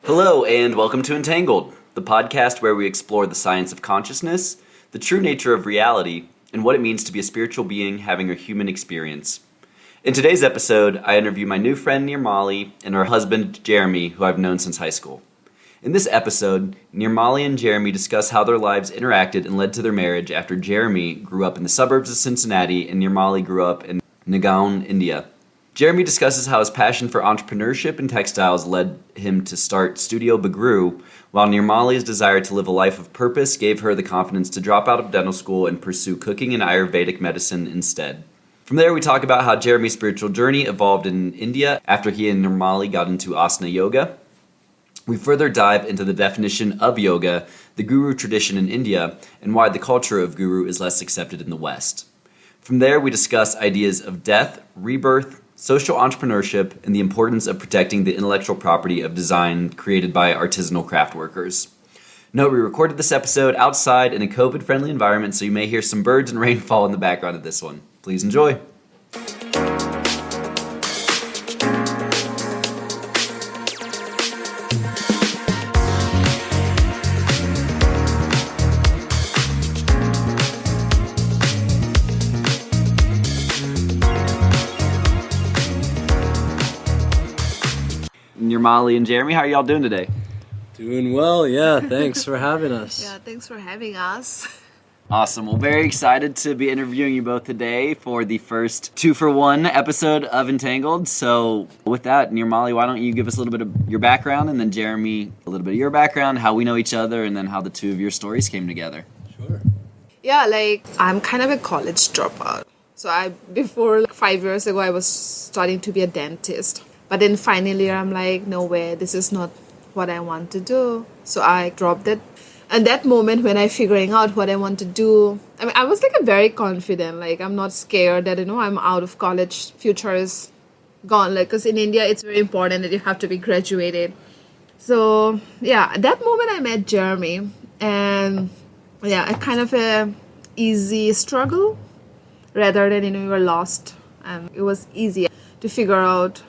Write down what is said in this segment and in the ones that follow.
Hello, and welcome to Entangled, the podcast where we explore the science of consciousness, the true nature of reality, and what it means to be a spiritual being having a human experience. In today's episode, I interview my new friend Nirmali and her husband Jeremy, who I've known since high school. In this episode, Nirmali and Jeremy discuss how their lives interacted and led to their marriage after Jeremy grew up in the suburbs of Cincinnati and Nirmali grew up in Nagaon, India. Jeremy discusses how his passion for entrepreneurship and textiles led him to start Studio Bagru, while Nirmali's desire to live a life of purpose gave her the confidence to drop out of dental school and pursue cooking and Ayurvedic medicine instead. From there, we talk about how Jeremy's spiritual journey evolved in India after he and Nirmali got into Asana yoga. We further dive into the definition of yoga, the guru tradition in India, and why the culture of guru is less accepted in the West. From there, we discuss ideas of death, rebirth, social entrepreneurship, and the importance of protecting the intellectual property of design created by artisanal craftworkers. Note, we recorded this episode outside in a COVID-friendly environment, so you may hear some birds and rainfall in the background of this one. Please enjoy. Nirmali and Jeremy, how are y'all doing today? Doing well, yeah. Thanks for having us. Yeah, thanks for having us. Awesome. Well, very excited to be interviewing you both today for the first 2-for-1 episode of Entangled. So with that, Nirmali, why don't you give us a little bit of your background, and then Jeremy, a little bit of your background, how we know each other, and then how the two of your stories came together. Sure. Yeah, I'm kind of a college dropout. So before 5 years ago, I was studying to be a dentist. But then finally, I'm like, no way, this is not what I want to do. So I dropped it. And that moment when I figuring out what I want to do, I was very confident. I'm not scared that, I'm out of college, future is gone. Because in India, it's very important that you have to be graduated. So yeah, at that moment I met Jeremy. And yeah, a kind of a easy struggle rather than, you were lost. And it was easy to figure out,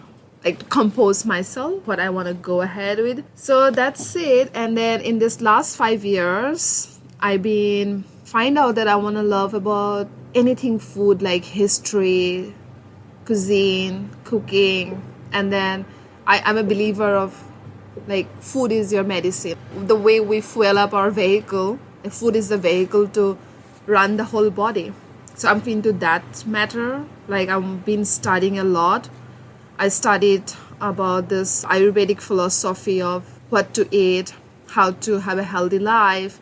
to compose myself, what I want to go ahead with. So that's it. And then in this last 5 years, I've been find out that I want to love about anything food, like history, cuisine, cooking. And then I'm a believer of food is your medicine. The way we fuel up our vehicle, food is the vehicle to run the whole body. So I'm into that matter. I've been studying a lot. I studied about this Ayurvedic philosophy of what to eat, how to have a healthy life.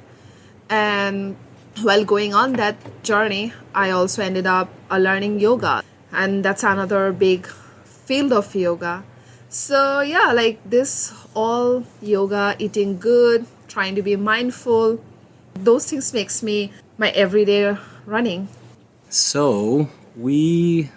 And while going on that journey, I also ended up learning yoga. And that's another big field of yoga. So yeah, this all yoga, eating good, trying to be mindful, those things makes me my everyday running. So we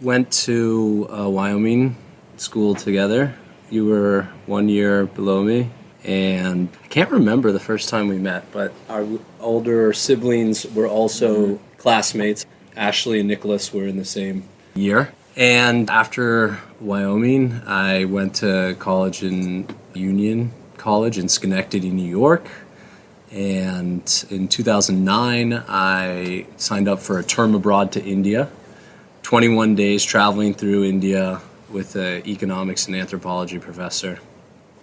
went to Wyoming school together. You were 1 year below me, and I can't remember the first time we met, but our older siblings were also classmates. Ashley and Nicholas were in the same year. And after Wyoming, I went to college in Union College in Schenectady, New York. And in 2009, I signed up for a term abroad to India. 21 days traveling through India with an economics and anthropology professor.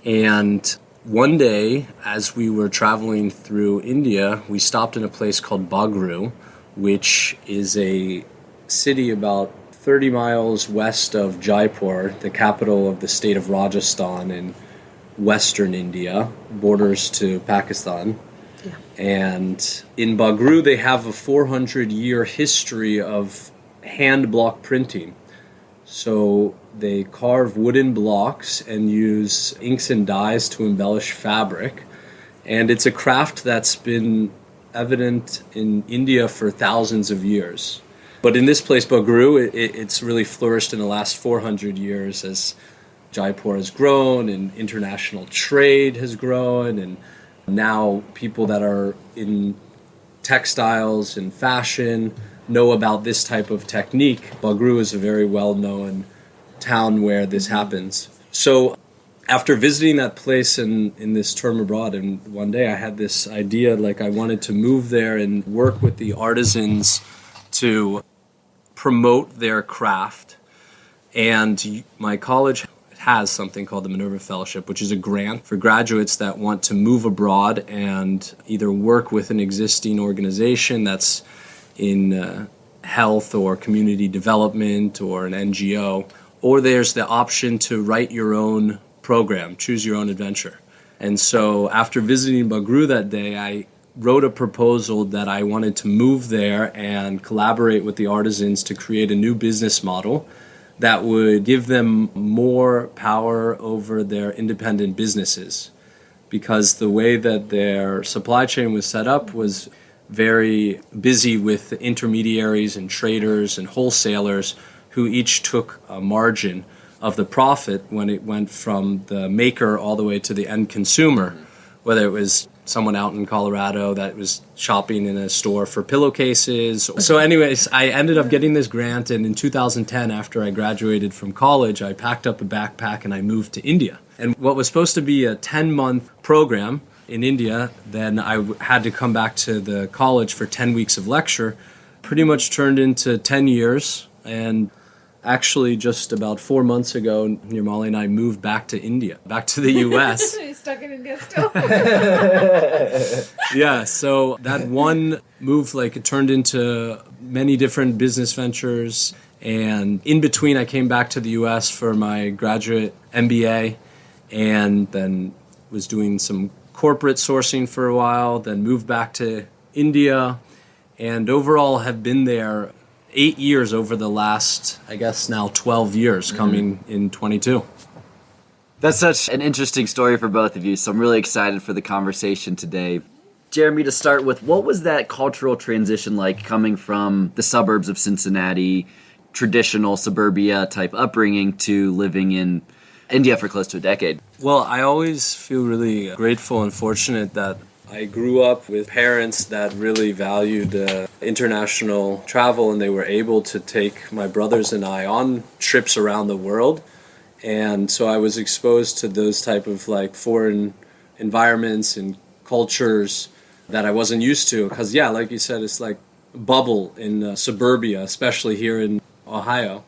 And one day, as we were traveling through India, we stopped in a place called Bagru, which is a city about 30 miles west of Jaipur, the capital of the state of Rajasthan in western India, borders to Pakistan. Yeah. And in Bagru, they have a 400-year history of hand block printing. So they carve wooden blocks and use inks and dyes to embellish fabric. And it's a craft that's been evident in India for thousands of years. But in this place, Bagru, it's really flourished in the last 400 years as Jaipur has grown and international trade has grown, and now people that are in textiles and fashion know about this type of technique. Bagru is a very well-known town where this happens. So after visiting that place in this term abroad, and one day I had this idea, like I wanted to move there and work with the artisans to promote their craft. And my college has something called the Minerva Fellowship, which is a grant for graduates that want to move abroad and either work with an existing organization that's in health or community development or an NGO, or there's the option to write your own program, choose your own adventure. And so after visiting Bagru that day, I wrote a proposal that I wanted to move there and collaborate with the artisans to create a new business model that would give them more power over their independent businesses. Because the way that their supply chain was set up was very busy with intermediaries and traders and wholesalers who each took a margin of the profit when it went from the maker all the way to the end consumer, whether it was someone out in Colorado that was shopping in a store for pillowcases. So anyways, I ended up getting this grant, and in 2010, after I graduated from college, I packed up a backpack and I moved to India. And what was supposed to be a 10-month program in India, then I had to come back to the college for 10 weeks of lecture, pretty much turned into 10 years, and actually, just about 4 months ago, Nirmali and I moved back to India, back to the U.S. He's stuck in India still. Yeah, so that one move, like, it turned into many different business ventures. And in between, I came back to the U.S. for my graduate MBA, and then was doing some corporate sourcing for a while, then moved back to India, and overall have been there 8 years over the last, I guess now 12 years, coming in 22. That's such an interesting story for both of you, so I'm really excited for the conversation today. Jeremy, to start with, what was that cultural transition like coming from the suburbs of Cincinnati, traditional suburbia type upbringing, to living in India for close to a decade? Well, I always feel really grateful and fortunate that I grew up with parents that really valued international travel, and they were able to take my brothers and I on trips around the world. And so I was exposed to those type of like foreign environments and cultures that I wasn't used to. Because, yeah, like you said, it's like a bubble in suburbia, especially here in Ohio.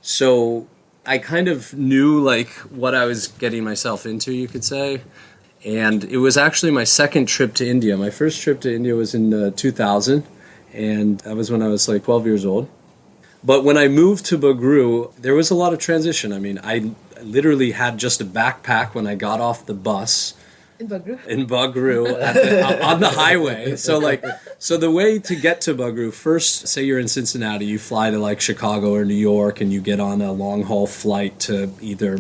So I kind of knew like what I was getting myself into, you could say. And it was actually my second trip to India. My first trip to India was in 2000, and that was when I was like 12 years old. But when I moved to Bagru, there was a lot of transition. I mean, I literally had just a backpack when I got off the bus. In Bagru? In Bagru, on the highway. So the way to get to Bagru, first, say you're in Cincinnati, you fly to like Chicago or New York, and you get on a long-haul flight to either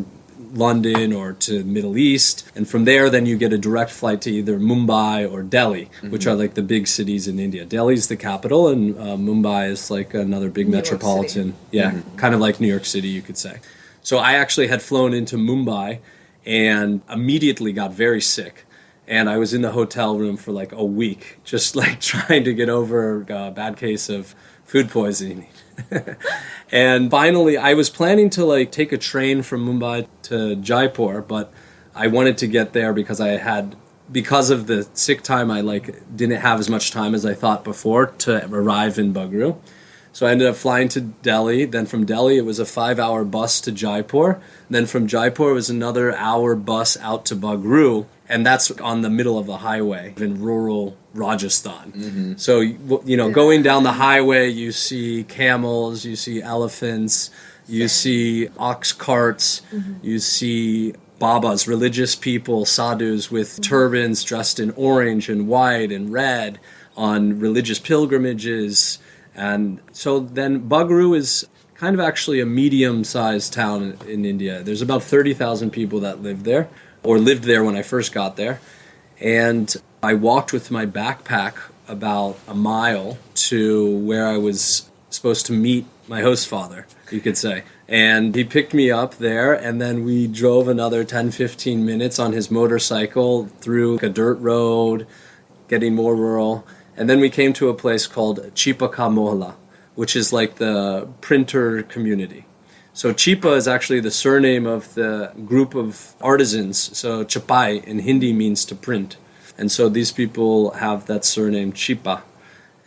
London or to Middle East, and from there then you get a direct flight to either Mumbai or Delhi, which are like the big cities in India. Delhi's the capital, and Mumbai is like another big metropolitan, kind of like New York City, you could say. So I actually had flown into Mumbai and immediately got very sick, and I was in the hotel room for like a week, just like trying to get over a bad case of food poisoning. And finally, I was planning to like take a train from Mumbai to Jaipur, but I wanted to get there because because of the sick time, I like didn't have as much time as I thought before to arrive in Bagru. So I ended up flying to Delhi. Then from Delhi, it was a 5-hour bus to Jaipur. Then from Jaipur, it was another hour bus out to Bagru. And that's on the middle of the highway in rural Rajasthan. So, going down the highway, you see camels, you see elephants, you see ox carts, you see babas, religious people, sadhus with turbans dressed in orange and white and red on religious pilgrimages. And so then Bagru is kind of actually a medium-sized town in India. There's about 30,000 people that live there, or lived there when I first got there. And I walked with my backpack about a mile to where I was supposed to meet my host father, you could say. And he picked me up there, and then we drove another 10-15 minutes on his motorcycle through a dirt road, getting more rural. And then we came to a place called Chipaka Mohla, which is like the printer community. So Chipa is actually the surname of the group of artisans. So Chapai in Hindi means to print. And so these people have that surname Chipa.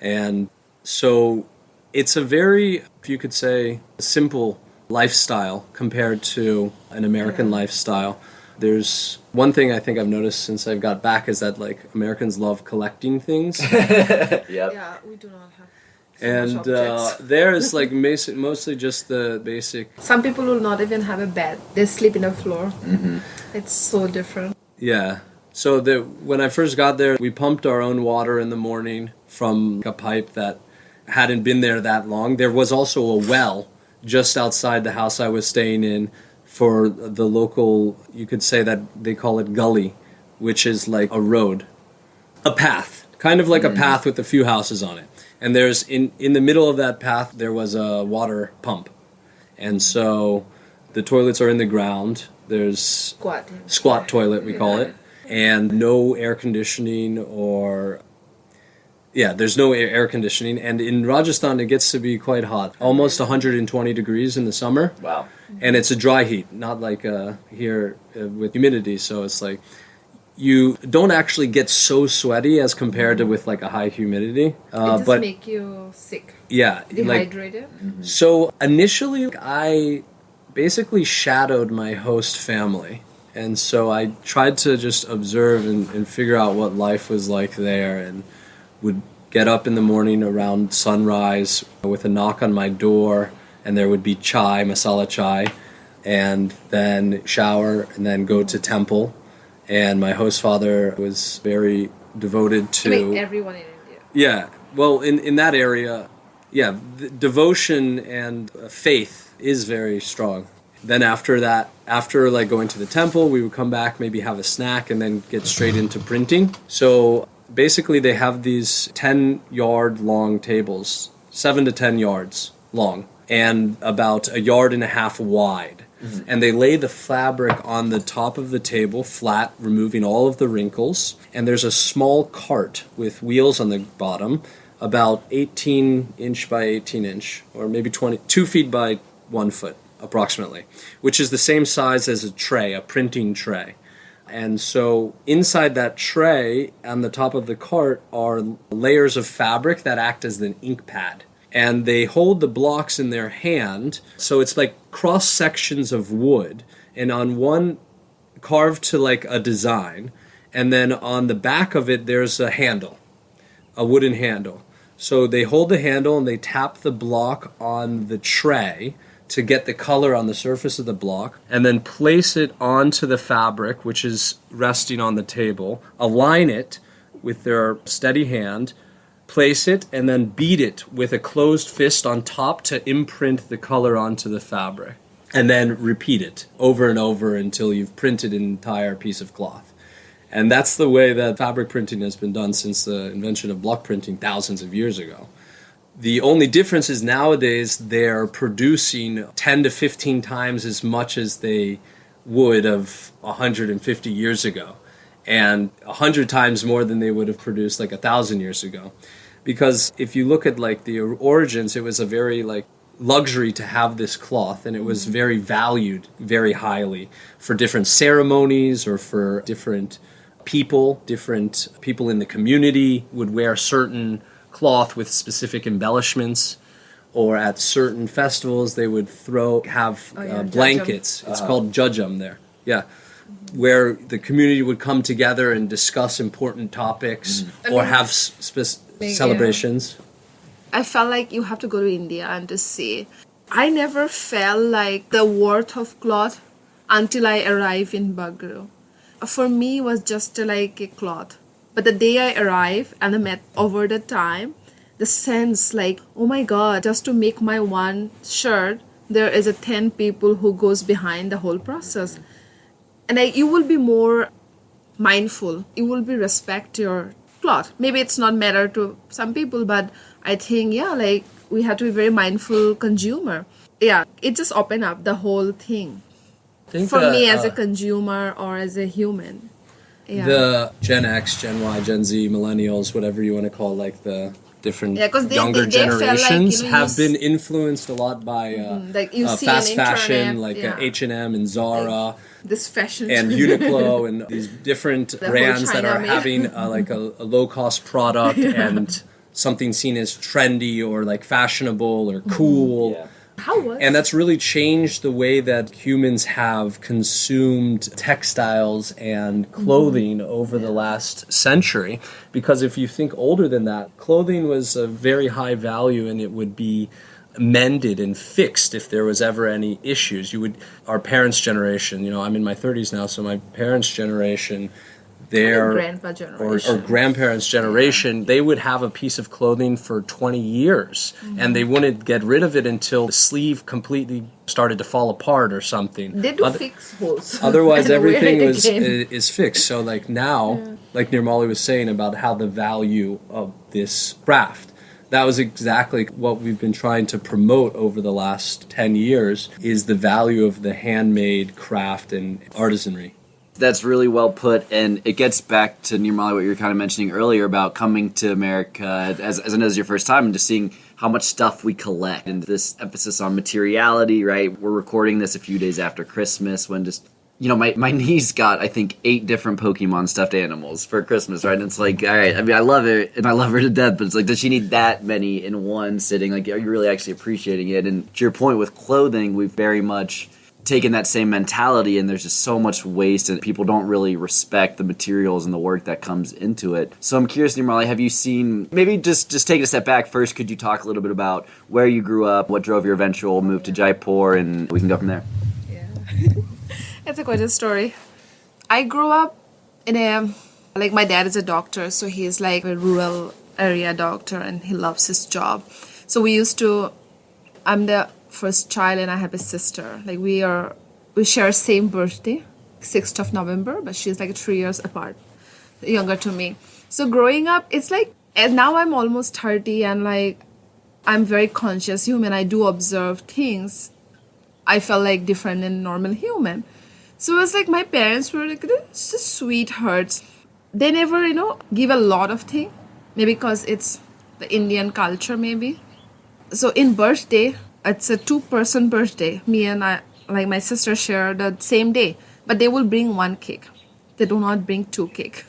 And so it's a very, if you could say, simple lifestyle compared to an American lifestyle. There's one thing I think I've noticed since I've got back is that like Americans love collecting things. Yep. Yeah, we do not have. And there is like mostly just the basic. Some people will not even have a bed. They sleep in the floor. Mm-hmm. It's so different. Yeah. So when I first got there, we pumped our own water in the morning from a pipe that hadn't been there that long. There was also a well just outside the house I was staying in for the local, you could say that they call it gully, which is like a road, a path, kind of like a path with a few houses on it. And there's in the middle of that path, there was a water pump. And so the toilets are in the ground. There's squat toilet, we call it. And no air conditioning there's no air conditioning. And in Rajasthan, it gets to be quite hot, almost 120 degrees in the summer. Wow. And it's a dry heat, not like here with humidity. So it's like you don't actually get so sweaty as compared to with like a high humidity. It just make you sick. Yeah. Dehydrated. So initially, I basically shadowed my host family. And so I tried to just observe and figure out what life was like there, and would get up in the morning around sunrise with a knock on my door, and there would be chai, masala chai, and then shower, and then go to temple. And my host father was very devoted to... I mean, everyone in India. Yeah. Well, in that area, yeah, devotion and faith is very strong. Then after that, after like going to the temple, we would come back, maybe have a snack, and then get straight into printing. So basically they have these 10-yard long tables, 7 to 10 yards long, and about 1.5 yards wide. Mm-hmm. And they lay the fabric on the top of the table, flat, removing all of the wrinkles. And there's a small cart with wheels on the bottom, about 18 inch by 18 inch, or maybe 2 feet by 1 foot. Approximately, which is the same size as a tray, a printing tray. And so inside that tray, on the top of the cart, are layers of fabric that act as an ink pad. And they hold the blocks in their hand, so it's like cross sections of wood, and on one carved to like a design, and then on the back of it there's a handle, a wooden handle. So they hold the handle and they tap the block on the tray to get the color on the surface of the block, and then place it onto the fabric, which is resting on the table, align it with their steady hand, place it, and then beat it with a closed fist on top to imprint the color onto the fabric. And then repeat it over and over until you've printed an entire piece of cloth. And that's the way that fabric printing has been done since the invention of block printing thousands of years ago. The only difference is nowadays they're producing 10 to 15 times as much as they would of 150 years ago, and 100 times more than they would have produced like 1,000 years ago. Because if you look at like the origins, it was a very like luxury to have this cloth, and it was very valued very highly for different ceremonies or for different people in the community would wear certain cloth with specific embellishments, or at certain festivals they would have blankets. It's called judgum there. Yeah. Where the community would come together and discuss important topics or have celebrations. I felt like you have to go to India and to see. I never felt like the worth of cloth until I arrived in Bagru. For me, it was just like a cloth. But the day I arrived and I met over the time, the sense like, oh my God, just to make my one shirt, there is 10 people who goes behind the whole process. And you will be more mindful. You will be respect your cloth. Maybe it's not matter to some people, but I think, like we have to be very mindful consumer. Yeah, it just opened up the whole thing. For me as a consumer or as a human. Yeah. The Gen X, Gen Y, Gen Z, millennials, whatever you want to call like the different 'cause younger they felt like, generations you have been influenced a lot by like you see fast on fashion, internet, like yeah. H&M and Zara. This fashion And Uniqlo and these different whole brands that China are made. having like a low-cost product and something seen as trendy or like fashionable or cool. Yeah. How was And that's really changed the way that humans have consumed textiles and clothing over the last century. Because if you think older than that, clothing was a very high value and it would be mended and fixed if there was ever any issues. Our parents' generation, I'm in my 30s now, so my parents' generation, their grandpa generation. or grandparents' generation, they would have a piece of clothing for 20 years and they wouldn't get rid of it until the sleeve completely started to fall apart or something. They do fix holes. Otherwise, and wear everything it again. is fixed. So like now, like Nirmali was saying about how the value of this craft, that was exactly what we've been trying to promote over the last 10 years, is the value of the handmade craft and artisanry. That's really well put, and it gets back to Nirmali, what you were kind of mentioning earlier about coming to America as your first time and just seeing how much stuff we collect, and this emphasis on materiality, right? We're recording this a few days after Christmas when just, my niece got, I think, 8 different Pokemon stuffed animals for Christmas, right? And it's like, all right, I mean, I love it, and I love her to death, but it's like, does she need that many in one sitting? Like, are you really actually appreciating it? And to your point with clothing, we've very much taken that same mentality, and there's just so much waste, and people don't really respect the materials and the work that comes into it. So I'm curious, Nirmali, have you seen, maybe just take a step back first, could you talk a little bit about where you grew up, what drove your eventual move to Jaipur, and we can go from there. Yeah. It's a quite a story. I grew up in my dad is a doctor, so he's like a rural area doctor and he loves his job. So I'm the first child and I have a sister. Like we share same birthday, 6th of November, but she's like 3 years apart, younger to me. So growing up, it's like, and now I'm almost 30 and like, I'm very conscious human. I do observe things. I felt like different than normal human. So it was like my parents were like just sweethearts. They never, give a lot of things. Maybe because it's the Indian culture, maybe. So in birthday, it's a 2-person birthday. Me and my sister share the same day. But they will bring 1 cake. They do not bring 2 cake.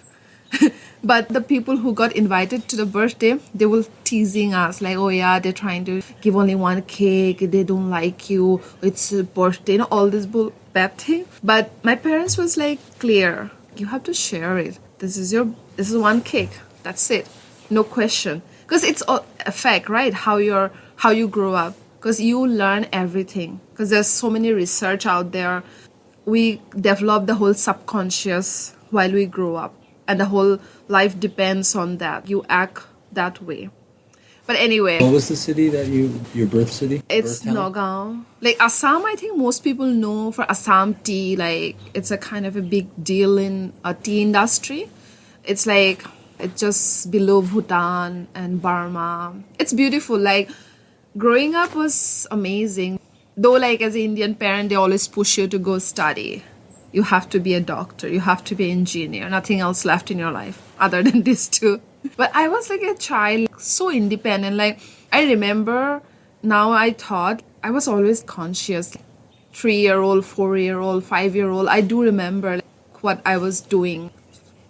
But the people who got invited to the birthday, they were teasing us like, oh yeah, they're trying to give only 1 cake. They don't like you. It's a birthday. All this bad thing. But my parents was like clear. You have to share it. This is 1 cake. That's it. No question. Because it's a fact, right? How you grow up. Because you learn everything. Because there's so many research out there. We develop the whole subconscious while we grow up. And the whole life depends on that. You act that way. But anyway. What was the city that your birth city? It's Nagaon. Like Assam, I think most people know for Assam tea. Like it's a kind of a big deal in a tea industry. It's like, it's just below Bhutan and Burma. It's beautiful. Like growing up was amazing. Though like as an Indian parent, they always push you to go study. You have to be a doctor. You have to be an engineer. Nothing else left in your life other than these 2. But I was like a child, so independent. Like I remember now I thought I was always conscious. 3-year-old, 4-year-old, 5-year-old. I do remember what I was doing.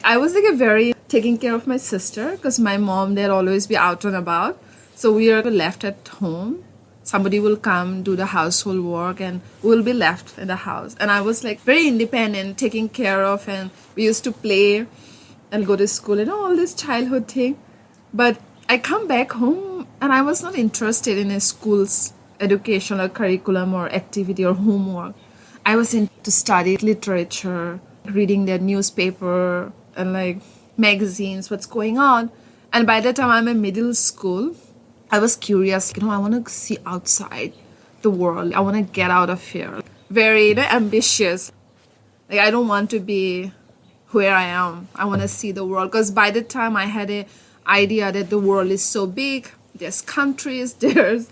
I was like a very taking care of my sister because my mom, they'd always be out and about. So we are left at home. Somebody will come do the household work and we'll be left in the house. And I was like very independent, taking care of, and we used to play and go to school and all this childhood thing. But I come back home and I was not interested in a school's educational curriculum or activity or homework. I was into study literature, reading their newspaper and like magazines, what's going on. And by the time I'm in middle school, I was curious, I want to see outside the world. I want to get out of here. Very ambitious. Like I don't want to be where I am. I want to see the world. Because by the time I had an idea that the world is so big, there's countries, there's,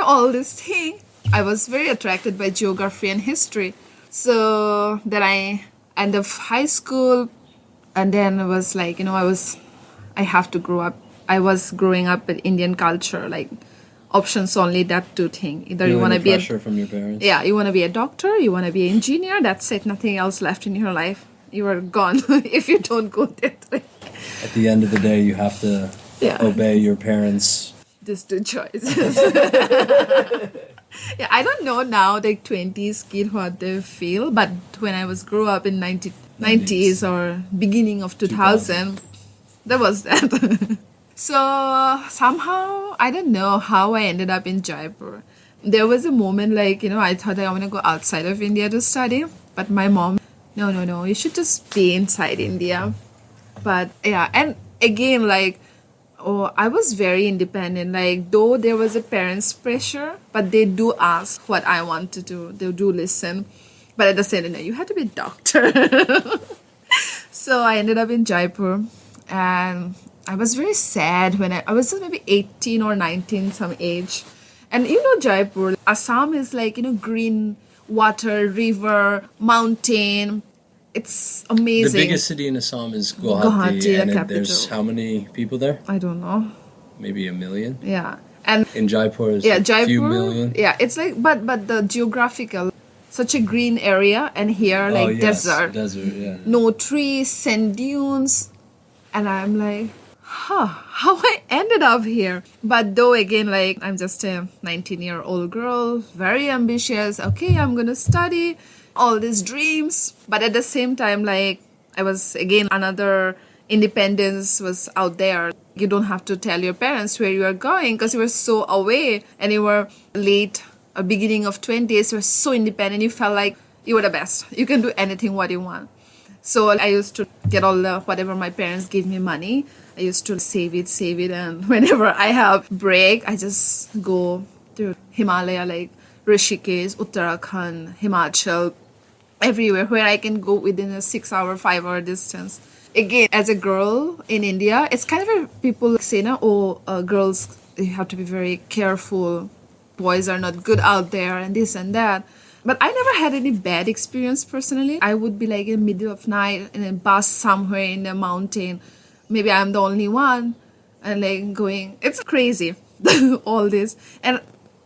all this thing. I was very attracted by geography and history. So then I end of high school, and then it was like, I have to grow up I was growing up with Indian culture, like options only, that two thing. Either you want to be pressure from your parents. Yeah, you want to be a doctor, you want to be an engineer, that's it, nothing else left in your life. You are gone if you don't go that way. At the end of the day, you have to obey your parents. Just two choices. Yeah, I don't know now, like 20s kid, what they feel, but when I was grew up in 90s or beginning of 2000, there was that. So somehow, I don't know how I ended up in Jaipur. There was a moment like, I thought I want to go outside of India to study, but my mom, no, you should just be inside India. But yeah, and again, like, I was very independent. Like, though there was a parents' pressure, but they do ask what I want to do. They do listen. But at the same time, you have to be a doctor. So I ended up in Jaipur. And I was very sad when I was maybe 18 or 19, some age. And Jaipur, Assam is like, green water, river, mountain. It's amazing. The biggest city in Assam is Guwahati, and there's how many people there? I don't know. Maybe 1 million? Yeah. And in Jaipur is a few million? Yeah, it's like, but the geographical, such a green area, and here desert. Desert, yeah. No trees, sand dunes. And I'm like, how I ended up here. But though, again, like, I'm just a 19-year-old girl, very ambitious. Okay, I'm going to study. All these dreams, but at the same time, like, I was, again, another independence was out there. You don't have to tell your parents where you are going because you were so away and you were late, beginning of 20s, you were so independent, you felt like you were the best. You can do anything what you want. So I used to get all the, whatever my parents gave me money, I used to save it, and whenever I have break, I just go to Himalaya, like Rishikesh, Uttarakhand, Himachal, everywhere where I can go within a 6-hour, 5-hour distance. Again, as a girl in India, it's kind of people say, girls, you have to be very careful. Boys are not good out there and this and that. But I never had any bad experience personally. I would be like in the middle of night in a bus somewhere in the mountain. Maybe I'm the only one. And like going, it's crazy, all this. And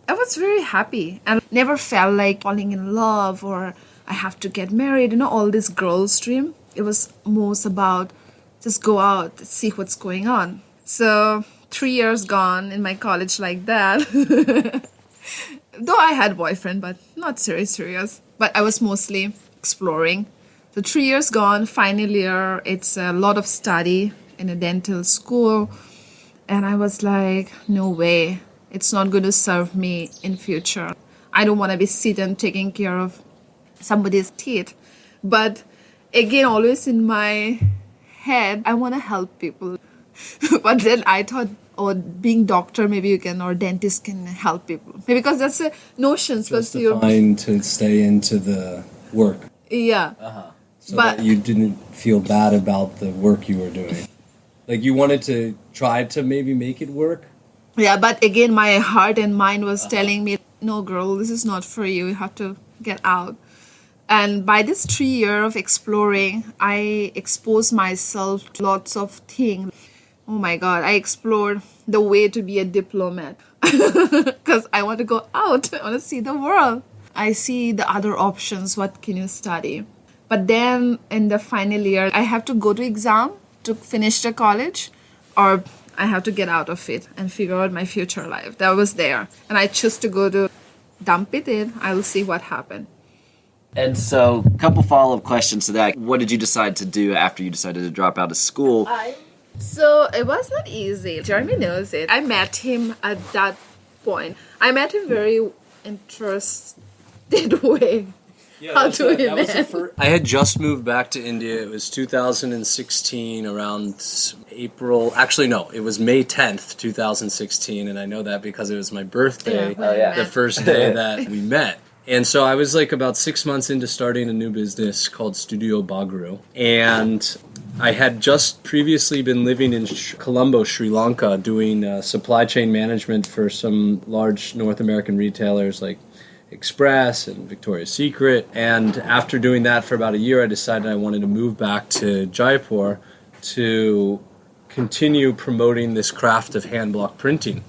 I was very happy and never felt like falling in love or I have to get married, all this girl's dream. It was most about just go out, see what's going on. So 3 years gone in my college like that. Though I had a boyfriend, but not serious. But I was mostly exploring. So 3 years gone, final year, it's a lot of study in a dental school. And I was like, no way, it's not going to serve me in future. I don't want to be sitting taking care of somebody's teeth. But again, always in my head, I want to help people. But then I thought, being doctor, maybe you can, or dentist can help people. Maybe because that's a notion. Just fine to stay into the work. Yeah. So but that you didn't feel bad about the work you were doing. Like you wanted to try to maybe make it work. Yeah, but again, my heart and mind was telling me, no, girl, this is not for you. You have to get out. And by this 3 years of exploring, I exposed myself to lots of things. Oh my God, I explored the way to be a diplomat because I want to go out. I want to see the world. I see the other options. What can you study? But then in the final year, I have to go to exam to finish the college or I have to get out of it and figure out my future life. That was there. And I chose to go to dump it in. I will see what happened. And so, a couple follow-up questions to that. What did you decide to do after you decided to drop out of school? So, it was not easy. Jeremy knows it. I met him at that point. I met him very interested way. Yeah, that was the first. I had just moved back to India. It was 2016, around April. Actually, no, it was May 10th, 2016. And I know that because it was my birthday, the first day that we met. And so I was like about 6 months into starting a new business called Studio Bagru. And I had just previously been living in Colombo, Sri Lanka, doing supply chain management for some large North American retailers like Express and Victoria's Secret. And after doing that for about a year, I decided I wanted to move back to Jaipur to continue promoting this craft of hand block printing.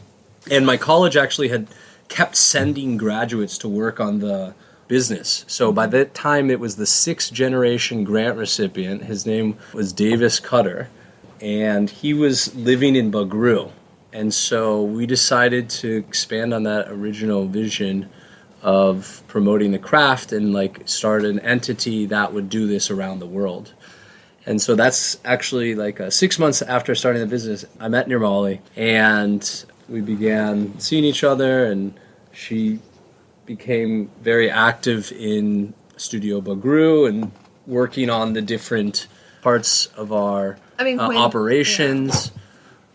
And my college actually had kept sending graduates to work on the business. So by that time, it was the 6th generation grant recipient. His name was Davis Cutter, and he was living in Bagru. And so we decided to expand on that original vision of promoting the craft and like start an entity that would do this around the world. And so that's actually like 6 months after starting the business, I met Nirmali, and we began seeing each other, and she became very active in Studio Bagru and working on the different parts of our operations. Yeah.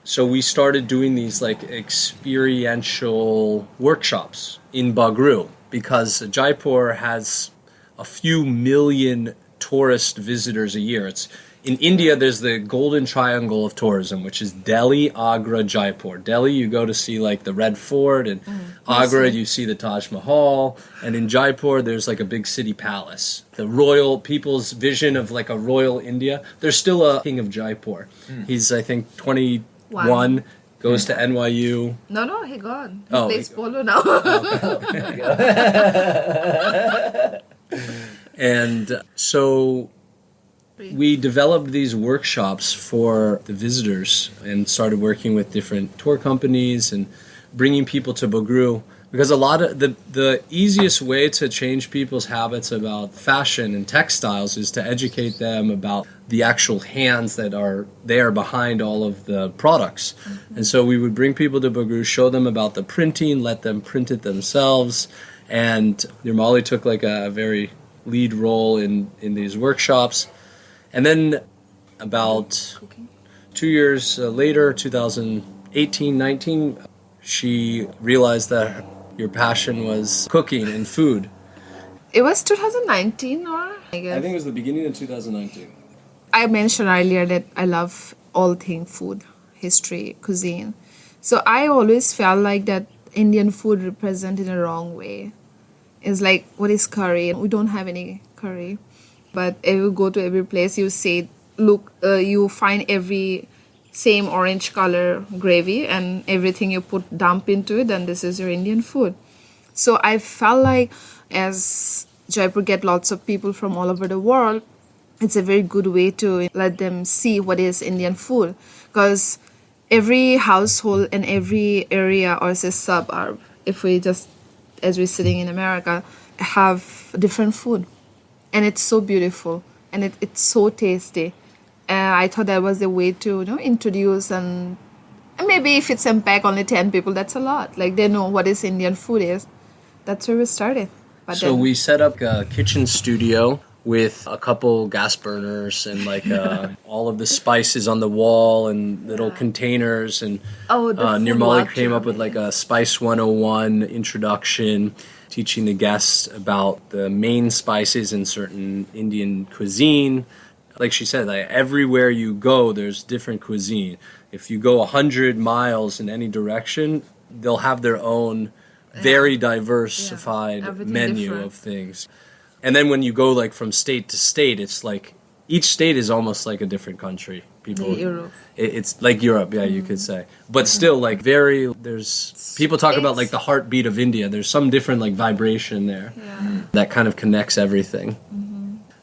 So we started doing these like experiential workshops in Bagru because Jaipur has a few million tourist visitors a year. It's in India, there's the golden triangle of tourism, which is Delhi, Agra, Jaipur. Delhi, you go to see like the Red Fort, and Agra, you see the Taj Mahal, and in Jaipur, there's like a big city palace. The royal people's vision of like a royal India. There's still a king of Jaipur. He's, I think, 21, goes to NYU. No, he gone. He plays polo now. And so we developed these workshops for the visitors and started working with different tour companies and bringing people to Bagru, because a lot of the easiest way to change people's habits about fashion and textiles is to educate them about the actual hands that are there behind all of the products. And so we would bring people to Bagru, show them about the printing, let them print it themselves, and Nirmali took like a very lead role in these workshops. And then about 2 years later, 2018-19, she realized that your passion was cooking and food. It was 2019, or I guess. I think it was the beginning of 2019. I mentioned earlier that I love all things food, history, cuisine. So I always felt like that Indian food represented in a wrong way. It's like, what is curry? We don't have any curry. But if you go to every place, you say, look, you find every same orange color gravy and everything you dump into it, and this is your Indian food. So I felt like as Jaipur get lots of people from all over the world, it's a very good way to let them see what is Indian food. Because every household in every area or say suburb, if we just, as we're sitting in America, have different food. And it's so beautiful, and it's so tasty. And I thought that was the way to introduce, and maybe if it's impact only 10 people, that's a lot. Like they know what is Indian food is. That's where we started. But so we set up a kitchen studio with a couple gas burners and like all of the spices on the wall and little containers. And Nirmali came up with like a Spice 101 introduction, teaching the guests about the main spices in certain Indian cuisine. Like she said, like everywhere you go, there's different cuisine. If you go 100 miles in any direction, they'll have their own very diversified menu of things. And then when you go like from state to state, it's like each state is almost like a different country. Europe. It's like Europe, you could say. But still, like there's people talk about like the heartbeat of India. There's some different like vibration there that kind of connects everything.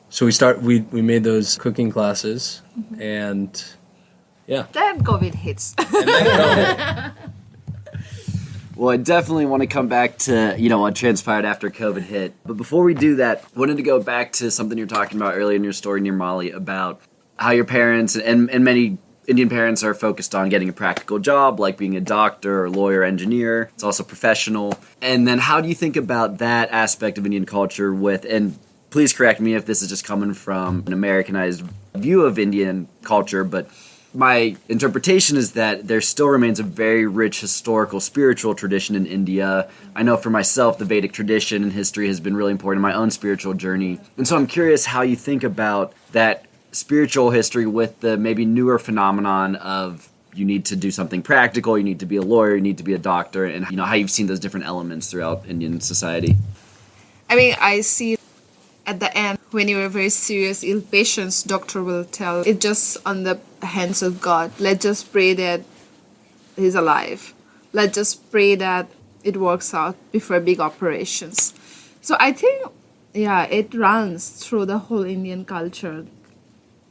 So we made those cooking classes, and then COVID hits. Well, I definitely want to come back to, what transpired after COVID hit. But before we do that, I wanted to go back to something you were talking about earlier in your story, Nirmali, about how your parents and many Indian parents are focused on getting a practical job, like being a doctor or lawyer, engineer. It's also professional. And then how do you think about that aspect of Indian culture and please correct me if this is just coming from an Americanized view of Indian culture, but my interpretation is that there still remains a very rich historical, spiritual tradition in India. I know for myself, the Vedic tradition and history has been really important in my own spiritual journey. And so I'm curious how you think about that spiritual history with the maybe newer phenomenon of you need to do something practical, you need to be a lawyer, you need to be a doctor, and how you've seen those different elements throughout Indian society. I mean, I see at the end, when you're very serious, ill patients, doctor will tell, it's just on the hands of God. Let's just pray that he's alive. Let's just pray that it works out before big operations. So I think, it runs through the whole Indian culture.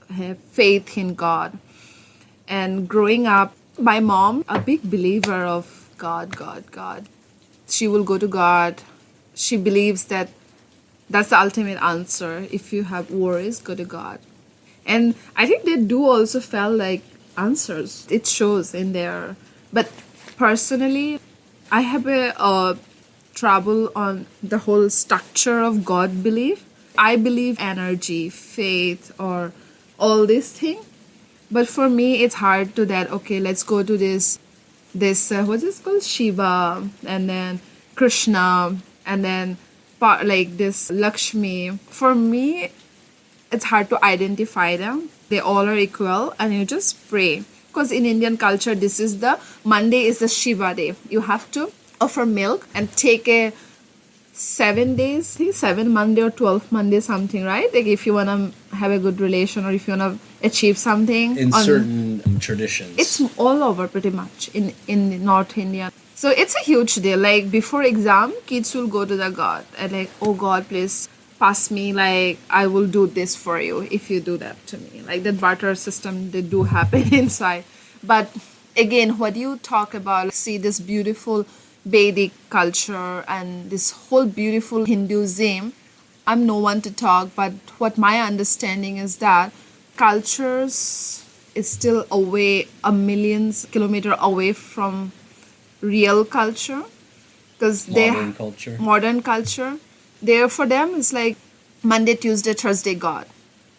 Have faith in God. And growing up, my mom, a big believer of God. She will go to God. She believes that that's the ultimate answer. If you have worries, go to God. And I think they do also felt like answers. It shows in there. But personally, I have a trouble on the whole structure of God belief. I believe energy, faith, or all these things. But for me, it's hard to that, okay, let's go to this what's this called? Shiva, and then Krishna, and then like this Lakshmi. For me, it's hard to identify them. They all are equal, and you just pray. Because in Indian culture, Monday is the Shiva day. You have to offer milk and take a 7 days, I think 7 Monday or 12 Monday something, right? Like if you want to have a good relation or if you want to achieve something. In certain traditions. It's all over pretty much in North India. So it's a huge deal. Like before exam, kids will go to the God and like, oh God, please pass me. Like I will do this for you if you do that to me. Like that barter system, they do happen inside. But again, what you talk about, see this beautiful Vedic culture and this whole beautiful Hinduism. I'm no one to talk, but what my understanding is that cultures is still away, a millions kilometer away from real culture, because modern culture. There for them it's like Monday, Tuesday, Thursday God.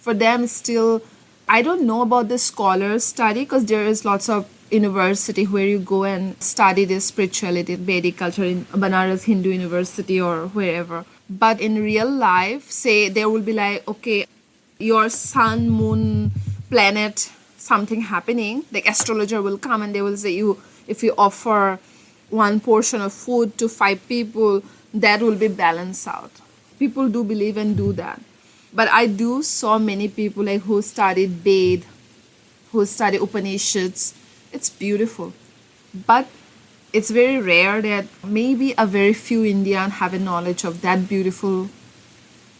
For them still, I don't know about the scholars study, because there is lots of university where you go and study this spirituality, Vedic culture in Banaras Hindu University or wherever. But in real life, say there will be like, okay, your sun, moon, planet, something happening, like astrologer will come and they will say if you offer one portion of food to 5 people, that will be balanced out. People do believe and do that. But I do saw many people like who studied Ved, who studied Upanishads. It's beautiful. But it's very rare that maybe a very few Indians have a knowledge of that beautiful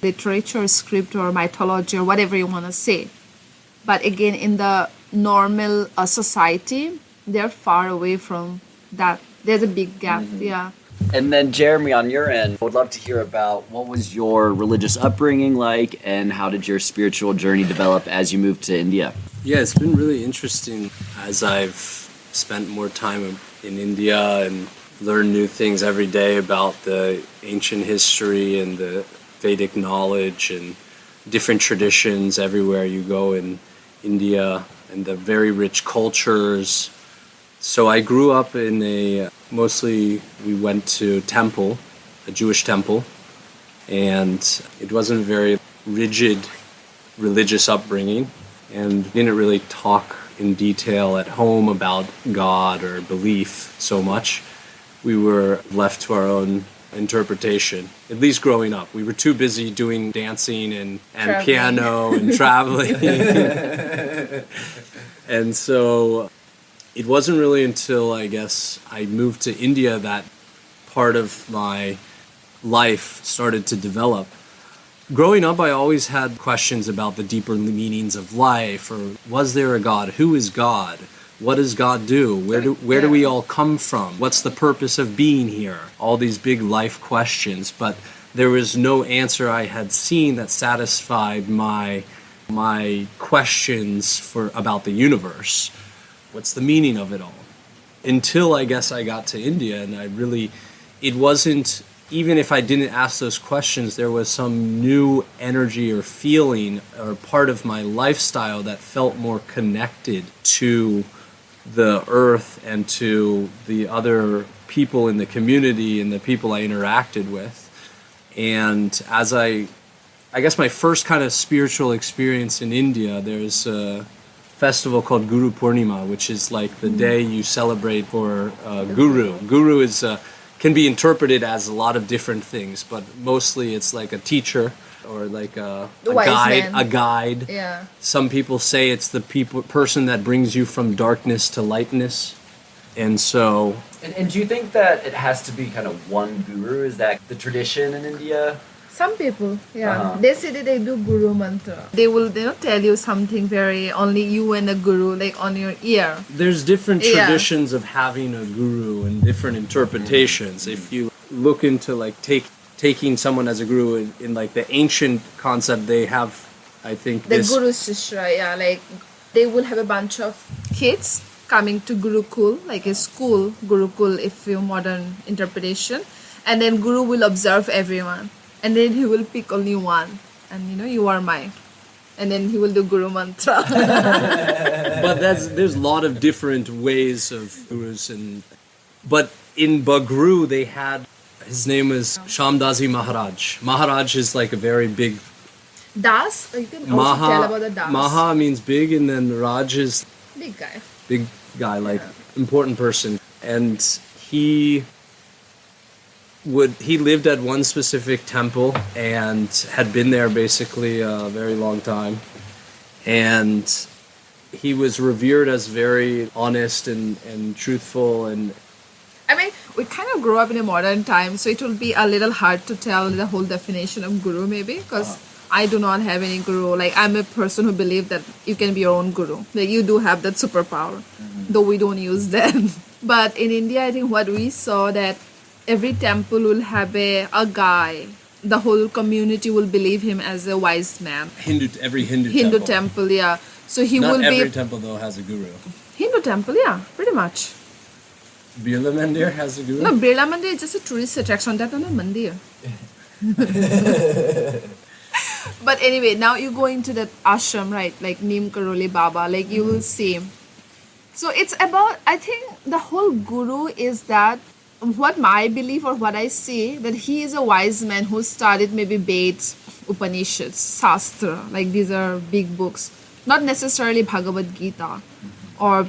literature, script, or mythology, or whatever you want to say. But again, in the normal society, they're far away from that. There's a big gap, yeah. And then Jeremy, on your end, I would love to hear about what was your religious upbringing like and how did your spiritual journey develop as you moved to India? Yeah, it's been really interesting as I've spent more time in India and learned new things every day about the ancient history and the Vedic knowledge and different traditions everywhere you go in India and the very rich cultures. So I grew up in mostly we went to temple, a Jewish temple, and it wasn't a very rigid religious upbringing, and didn't really talk in detail at home about God or belief so much. We were left to our own interpretation, at least growing up. We were too busy doing dancing and piano and traveling. And so it wasn't really until, I guess, I moved to India that part of my life started to develop. Growing up, I always had questions about the deeper meanings of life, or was there a God? Who is God? What does God do? Where do we all come from? What's the purpose of being here? All these big life questions, but there was no answer I had seen that satisfied my questions about the universe. What's the meaning of it all? Until I guess I got to India, and it wasn't, even if I didn't ask those questions, there was some new energy or feeling or part of my lifestyle that felt more connected to the earth and to the other people in the community and the people I interacted with. And as I guess my first kind of spiritual experience in India, there's a festival called Guru Purnima, which is like the day you celebrate for Guru. Guru is can be interpreted as a lot of different things, but mostly it's like a teacher or like a wise guide. man. A guide. Yeah. Some people say it's the person that brings you from darkness to lightness, and so. And do you think that it has to be kind of one guru? Is that the tradition in India? Some people, yeah. Uh-huh. They say that they do guru mantra. They will tell you something very only you and the guru, like on your ear. There's different Yeah. traditions of having a guru and different interpretations. If you look into like taking someone as a guru in like the ancient concept, they have, I think, The this. guru shishya, yeah, like they will have a bunch of kids coming to Gurukul, like a school, Gurukul if you modern interpretation, and then guru will observe everyone. And then he will pick only one. And you are mine. And then he will do Guru Mantra. But there's a lot of different ways of gurus. But in Bagru, they had, his name was Shamdazi Maharaj. Maharaj is like a very big. Das, you can also tell about the Das. Maha means big, and then Raj is Big guy. big guy, like important person. And he lived at one specific temple and had been there basically a very long time, and he was revered as very honest and truthful. And I mean, we kind of grew up in a modern time, so it will be a little hard to tell the whole definition of guru maybe, because I do not have any guru. Like, I'm a person who believes that you can be your own guru. Like, you do have that superpower, though we don't use them. But in India, I think what we saw that every temple will have a guy. The whole community will believe him as a wise man. every Hindu Hindu temple. temple, yeah. So he Not will every be temple though has a guru. Hindu temple, yeah, pretty much. Birla Mandir has a guru. No, Birla Mandir is just a tourist attraction. That's not a mandir. But anyway, now you go into that ashram, right? Like Neem Karoli Baba, like you will see. So it's about, I think the whole guru is that what my belief or what I see, that he is a wise man who studied maybe Veds, Upanishads, Shastra, like these are big books. Not necessarily Bhagavad Gita or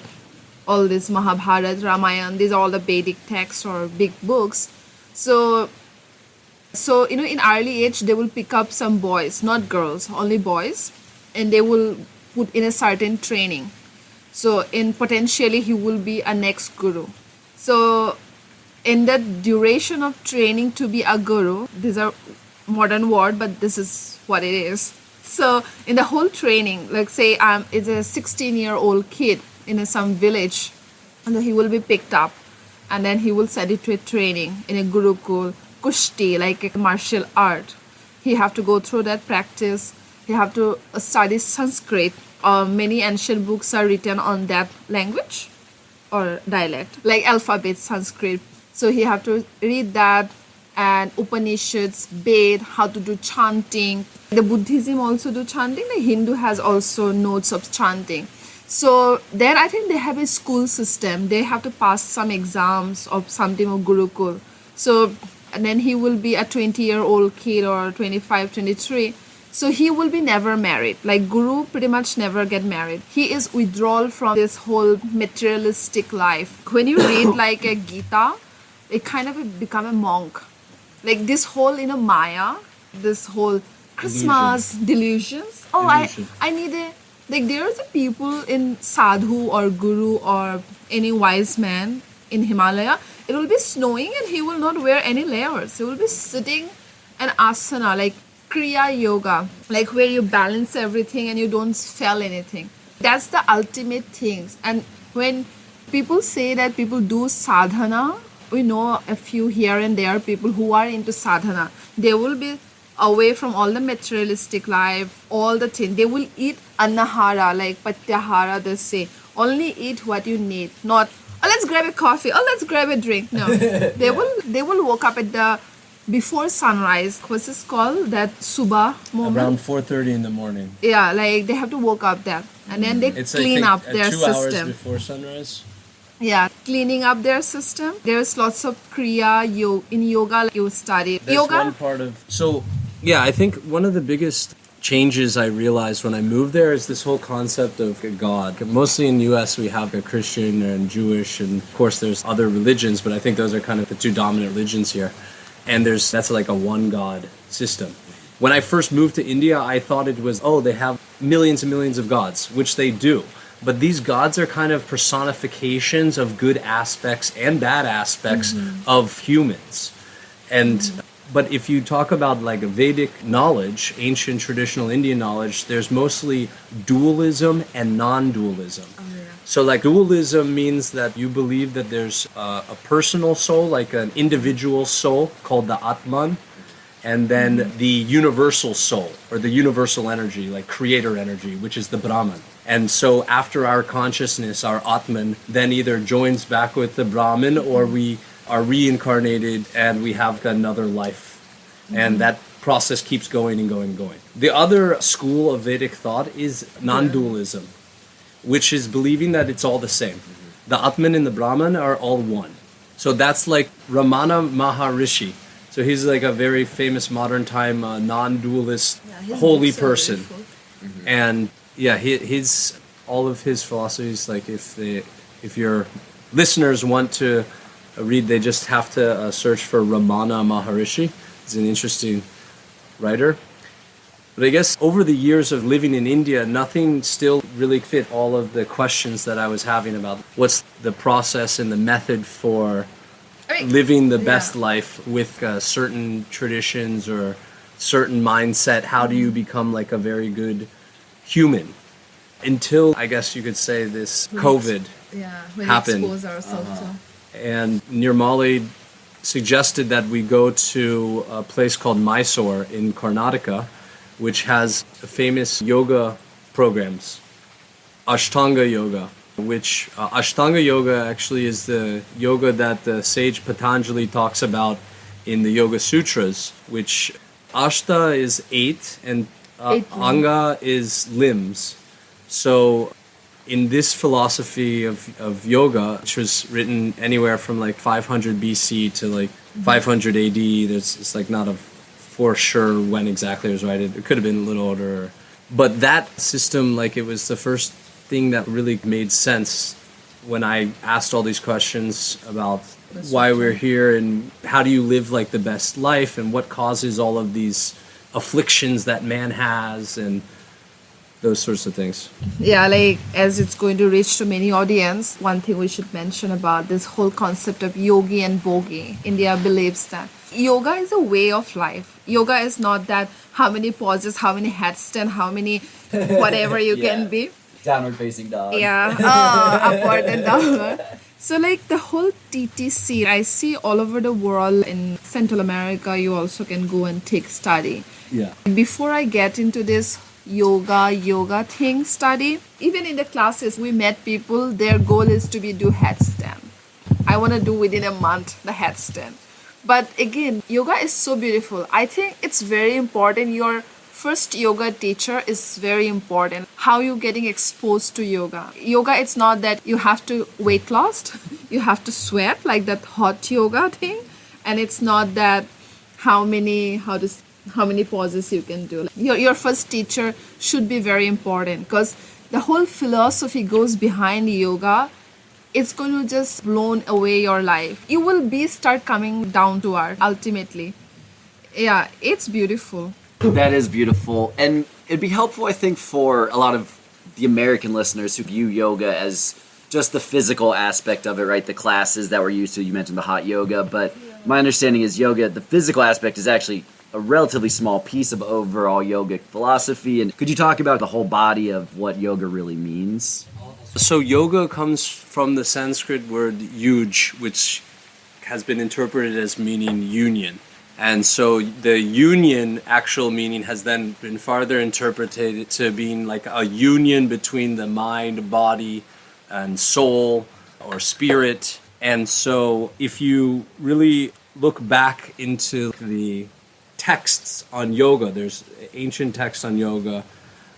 all this Mahabharata, Ramayana, these are all the Vedic texts or big books. So in early age, they will pick up some boys, not girls, only boys, and they will put in a certain training. So potentially he will be a next guru. So in that duration of training to be a guru, these are modern word, but this is what it is. So in the whole training, like say it's a 16-year-old kid in some village, and then he will be picked up, and then he will send it to a training in a gurukul, kushti, like a martial art. He have to go through that practice. He have to study Sanskrit. Many ancient books are written on that language or dialect, like alphabet Sanskrit. So he have to read that, and Upanishads, Ved, how to do chanting. The Buddhism also do chanting. The Hindu has also notes of chanting. So then I think they have a school system. They have to pass some exams of something of Gurukul. So and then he will be a 20-year-old kid or 25, 23. So he will be never married. Like Guru pretty much never get married. He is withdrawal from this whole materialistic life. When you read like a Gita, it kind of become a monk. Like this whole, Maya, this whole Christmas delusions. Oh, Delusion. I need a, like there's a people in sadhu or guru or any wise man in Himalaya, it will be snowing and he will not wear any layers. He will be sitting an asana, like Kriya Yoga, like where you balance everything and you don't feel anything. That's the ultimate things. And when people say that people do sadhana, we know a few here and there people who are into sadhana. They will be away from all the materialistic life, all the things. They will eat annahara, like patyahara, they say. Only eat what you need, not, oh, let's grab a coffee, oh, let's grab a drink. No, they will wake up at the before sunrise. What's this called? That subah moment. Around 4:30 in the morning. Yeah, like they have to wake up there, and then they clean up their 2 system. hours before sunrise. Yeah, cleaning up their system. There's lots of kriya in yoga. You study That's yoga. one part of. So yeah, I think one of the biggest changes I realized when I moved there is this whole concept of a God. Mostly in the US we have a Christian and Jewish, and of course there's other religions, but I think those are kind of the two dominant religions here. And that's like a one God system. When I first moved to India, I thought it was, they have millions and millions of gods, which they do. But these gods are kind of personifications of good aspects and bad aspects of humans. But if you talk about like Vedic knowledge, ancient traditional Indian knowledge, there's mostly dualism and non-dualism. So like dualism means that you believe that there's a personal soul, like an individual soul called the Atman, and then the universal soul or the universal energy, like creator energy, which is the Brahman. And so after our consciousness, our Atman then either joins back with the Brahman or we are reincarnated and we have another life. And that process keeps going and going and going. The other school of Vedic thought is non-dualism, which is believing that it's all the same. The Atman and the Brahman are all one. So that's like Ramana Maharishi. So he's like a very famous modern time non-dualist holy person. And his all of his philosophies, like if your listeners want to read, they just have to search for Ramana Maharishi. He's an interesting writer. But I guess over the years of living in India, nothing still really fit all of the questions that I was having about what's the process and the method for living the best life with certain traditions or certain mindset. How do you become like a very good human? Until, I guess you could say, this COVID happened. Expose ourselves to. And Nirmali suggested that we go to a place called Mysore in Karnataka, which has famous yoga programs, Ashtanga yoga, which Ashtanga yoga actually is the yoga that the sage Patanjali talks about in the Yoga Sutras, which Ashta is 8 and Anga is limbs. So in this philosophy of yoga, which was written anywhere from like 500 BC to like 500 AD, it's like not for sure when exactly it was right. It could have been a little older. But that system, like, it was the first thing that really made sense when I asked all these questions about why we're here and how do you live like the best life and what causes all of these afflictions that man has and those sorts of things. Yeah, like as it's going to reach to many audience, one thing we should mention about this whole concept of yogi and bogi. India believes that yoga is a way of life. Yoga is not that how many poses, how many headstand, how many whatever you can be. Downward facing dog. Yeah, upward and downward. So like the whole TTC, I see all over the world. In Central America, you also can go and take study. Yeah. Before I get into this yoga thing study, even in the classes we met people, their goal is to do headstand. I want to do within a month the headstand. But again, yoga is so beautiful. I think it's very important. Your first yoga teacher is very important. How you getting exposed to yoga. Yoga, it's not that you have to weight loss, you have to sweat like that hot yoga thing, and it's not that how many poses you can do. Your first teacher should be very important because the whole philosophy goes behind yoga. It's going to just blown away your life. You will start coming down to earth ultimately. Yeah, it's beautiful. That is beautiful. And it'd be helpful, I think, for a lot of the American listeners who view yoga as just the physical aspect of it, right? The classes that we're used to. You mentioned the hot yoga, but my understanding is yoga, the physical aspect is actually a relatively small piece of overall yogic philosophy. And could you talk about the whole body of what yoga really means? So yoga comes from the Sanskrit word yuj, which has been interpreted as meaning union. And so the union actual meaning has then been farther interpreted to being like a union between the mind, body, and soul or spirit. And so if you really look back into the texts on yoga, there's ancient texts on yoga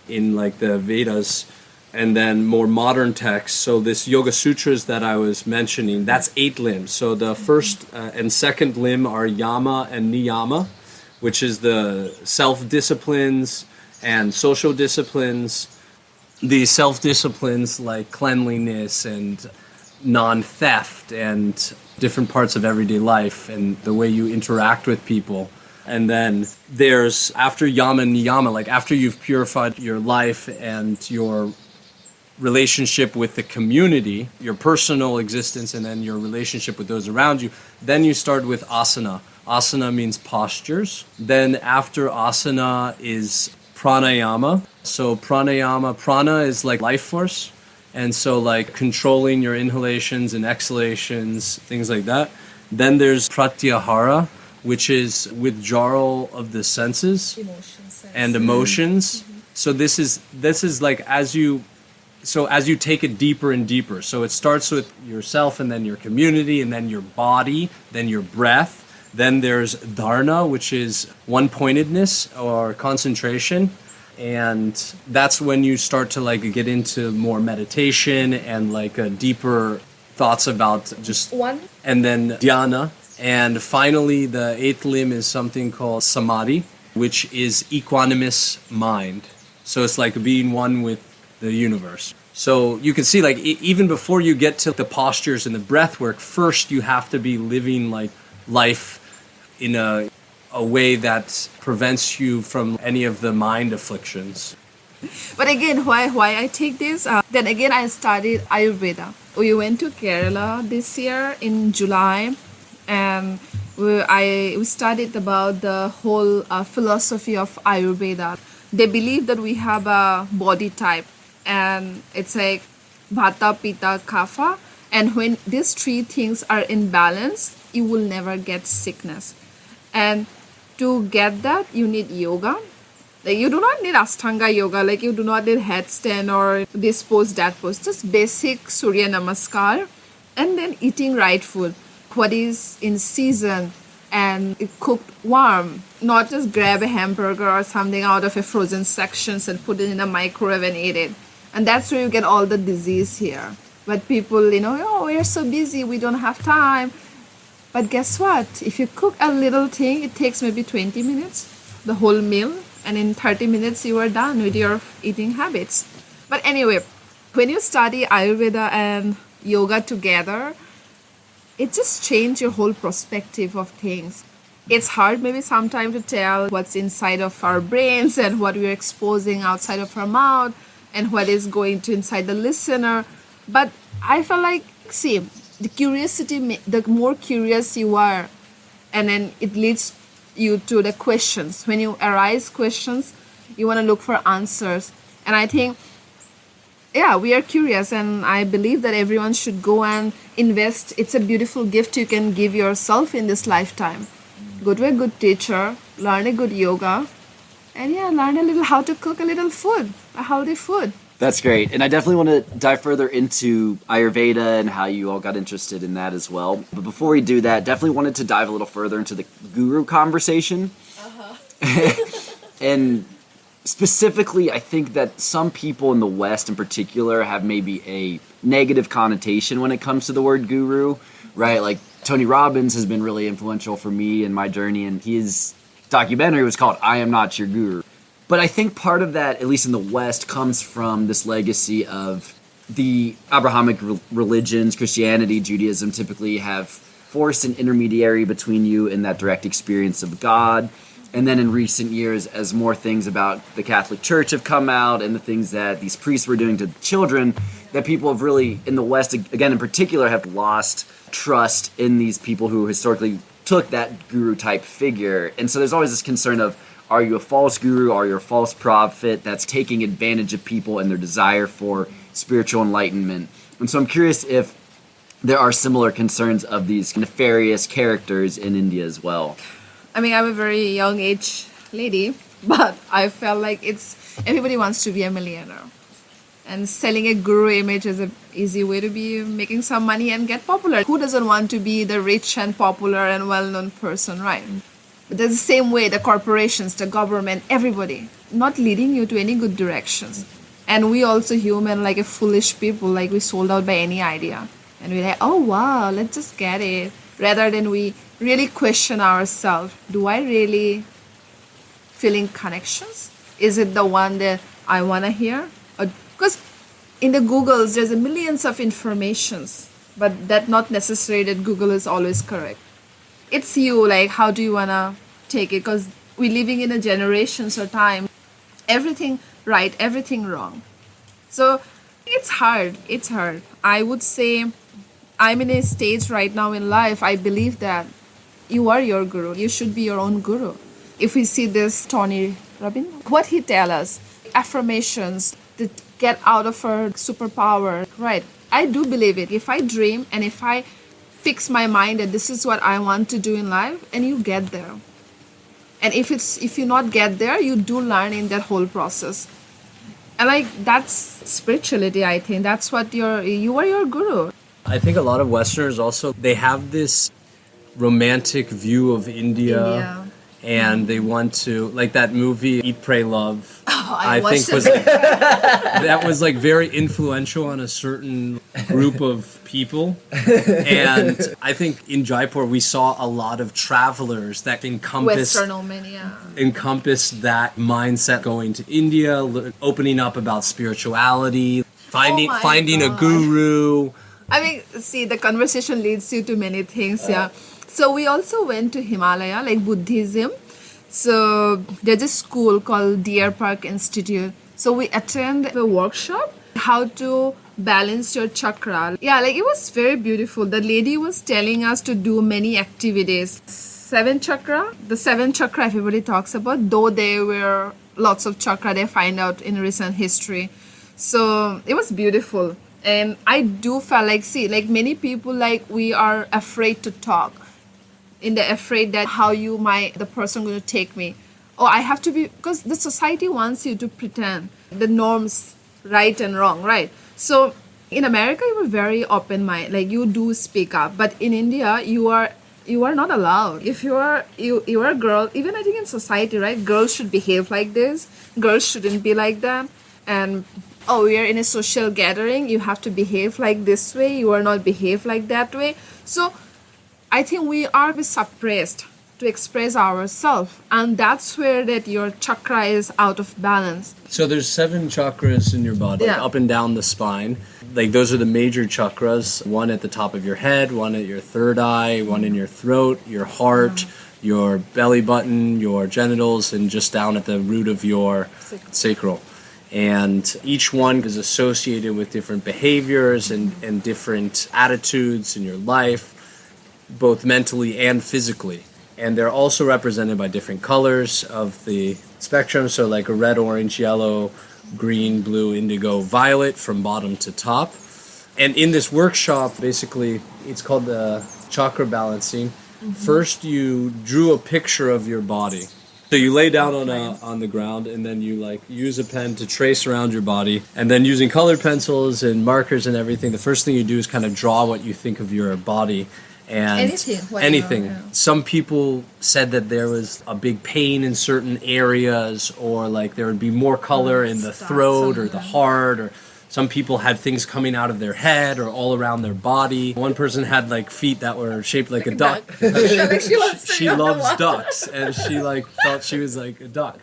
in like the Vedas, and then more modern texts. So this Yoga Sutras that I was mentioning, that's 8 limbs. So the first and second limb are yama and niyama, which is the self-disciplines and social disciplines. The self-disciplines like cleanliness and non-theft and different parts of everyday life and the way you interact with people. And then there's after yama and niyama, like after you've purified your life and your relationship with the community, your personal existence, and then your relationship with those around you, then you start with asana. Asana means postures. Then after asana is pranayama. So prana is like life force. And so like controlling your inhalations and exhalations, things like that. Then there's pratyahara, which is withdrawal of the senses and emotions. So this is like as you take it deeper and deeper. So it starts with yourself and then your community and then your body, then your breath. Then there's dharana, which is one-pointedness or concentration. And that's when you start to like get into more meditation and like a deeper thoughts about just one. And then dhyana. And finally, the eighth limb is something called samadhi, which is equanimous mind. So it's like being one with the universe. So you can see like even before you get to the postures and the breath work, first you have to be living like life in a way that prevents you from any of the mind afflictions. But again, why I take this? Then again, I studied Ayurveda. We went to Kerala this year in July, and we studied about the whole philosophy of Ayurveda. They believe that we have a body type, and it's like Vata, Pitta, Kapha. And when these three things are in balance, you will never get sickness. And to get that, you need yoga. Like you do not need Ashtanga yoga, like you do not need headstand or this pose, that pose. Just basic Surya Namaskar, and then eating right food. What is in season and cooked warm. Not just grab a hamburger or something out of a frozen sections and put it in a microwave and eat it. And that's where you get all the disease here. But people, oh, we're so busy, we don't have time. But guess what? If you cook a little thing, it takes maybe 20 minutes, the whole meal, and in 30 minutes you are done with your eating habits. But anyway, when you study Ayurveda and yoga together, it just changes your whole perspective of things. It's hard maybe sometimes to tell what's inside of our brains and what we're exposing outside of our mouth and what is going to inside the listener. But I feel like, see, the curiosity, the more curious you are, and then it leads you to the questions. When you arise questions, you want to look for answers. And I think, yeah, we are curious, and I believe that everyone should go and invest. It's a beautiful gift you can give yourself in this lifetime. Go to a good teacher, learn a good yoga, and yeah, learn a little how to cook a little food, a healthy food. That's great. And I definitely want to dive further into Ayurveda and how you all got interested in that as well. But before we do that, definitely wanted to dive a little further into the guru conversation. And specifically, I think that some people in the West in particular have maybe a negative connotation when it comes to the word guru, right? Like Tony Robbins has been really influential for me in my journey, and his documentary was called I Am Not Your Guru. But I think part of that, at least in the West, comes from this legacy of the Abrahamic religions, Christianity, Judaism typically have forced an intermediary between you and that direct experience of God. And then in recent years, as more things about the Catholic Church have come out and the things that these priests were doing to children, that people have really, in the West, again in particular, have lost trust in these people who historically took that guru-type figure. And so there's always this concern of, are you a false guru? Are you a false prophet that's taking advantage of people and their desire for spiritual enlightenment? And so I'm curious if there are similar concerns of these nefarious characters in India as well. I mean, I'm a very young age lady, but I felt like everybody wants to be a millionaire. And selling a guru image is an easy way to be making some money and get popular. Who doesn't want to be the rich and popular and well-known person, right? But that's the same way the corporations, the government, everybody, not leading you to any good directions. And we also human, like a foolish people, like we sold out by any idea. And we're like, oh wow, let's just get it. Rather than we really question ourselves, do I really feeling connections? Is it the one that I want to hear? Because in the Googles, there's millions of informations, but that not necessarily that Google is always correct. It's you, like how do you want to take it because we're living in a generations or time. Everything right, everything wrong. So it's hard. It's hard. I would say I'm in a stage right now in life. I believe that you are your guru. You should be your own guru. If we see this Tony Robbins, what he tell us, affirmations to get out of our superpower, right? I do believe it. If I dream and if I fix my mind that this is what I want to do in life, and you get there. And if you not get there, you do learn in that whole process. And like that's spirituality, I think. That's what you are your guru. I think a lot of Westerners also, they have this romantic view of India. And they want to, like that movie Eat, Pray, Love. Oh, I think was that was like very influential on a certain group of people. And I think in Jaipur we saw a lot of travelers that encompassed that mindset, going to India, opening up about spirituality, finding a guru. I mean, see, the conversation leads you to many things, yeah. So we also went to Himalaya, like Buddhism. So there's a school called Deer Park Institute. So we attend a workshop, how to balance your chakra. Yeah, like it was very beautiful. The lady was telling us to do many activities. The seven chakra everybody talks about, though there were lots of chakra they find out in recent history. So it was beautiful. And I do feel like, like many people, like we are afraid to talk. Afraid that how the person going to take me. Oh, I have to be, because the society wants you to pretend the norms, right and wrong, right? So in America, you were very open-minded, like you do speak up. But in India, you are not allowed. If you are a girl, even I think in society, right? Girls should behave like this. Girls shouldn't be like that. And we are in a social gathering. You have to behave like this way. You are not behave like that way. So I think we are suppressed to express ourselves, and that's where that your chakra is out of balance. So there's 7 chakras in your body, up and down the spine. Like those are the major chakras, one at the top of your head, one at your third eye, one in your throat, your heart, your belly button, your genitals, and just down at the root of your sacral. And each one is associated with different behaviors and different attitudes in your life, both mentally and physically. And they're also represented by different colors of the spectrum, so like a red, orange, yellow, green, blue, indigo, violet from bottom to top. And in this workshop, basically, it's called the chakra balancing. Mm-hmm. First, you drew a picture of your body. So you lay down on the ground, and then you like use a pen to trace around your body. And then using colored pencils and markers and everything, the first thing you do is kind of draw what you think of your body. And anything. Some people said that there was a big pain in certain areas, or like there would be more color in the throat or the heart, or some people had things coming out of their head or all around their body. One person had like feet that were shaped like a duck. She loves ducks, and she like thought she was like a duck.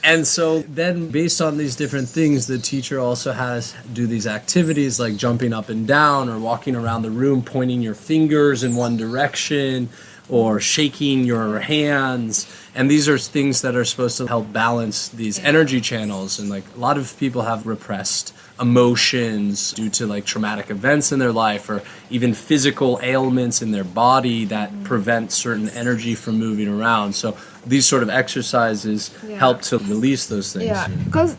And so then based on these different things, the teacher also has do these activities like jumping up and down or walking around the room, pointing your fingers in one direction or shaking your hands. And these are things that are supposed to help balance these energy channels. And like a lot of people have repressed emotions due to like traumatic events in their life, or even physical ailments in their body that prevent certain energy from moving around. So these sort of exercises help to release those things. Yeah, because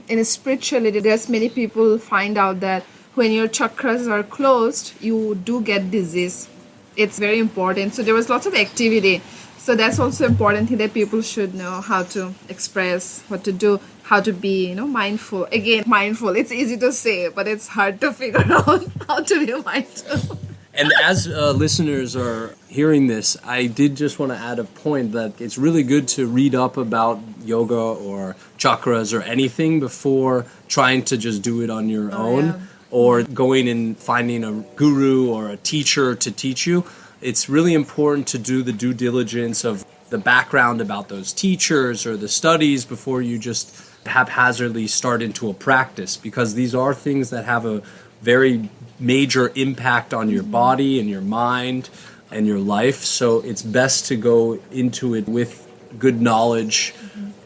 in spirituality, there's many people find out that when your chakras are closed, you do get disease. It's very important. So there was lots of activity. So that's also important thing that people should know how to express, what to do, how to be, mindful. Again, mindful. It's easy to say, but it's hard to figure out how to be mindful. And as listeners are hearing this, I did just want to add a point that it's really good to read up about yoga or chakras or anything before trying to just do it on your own. Yeah. Or going and finding a guru or a teacher to teach you. It's really important to do the due diligence of the background about those teachers or the studies before you just haphazardly start into a practice, because these are things that have a very major impact on your body and your mind. and your life. So it's best to go into it with good knowledge,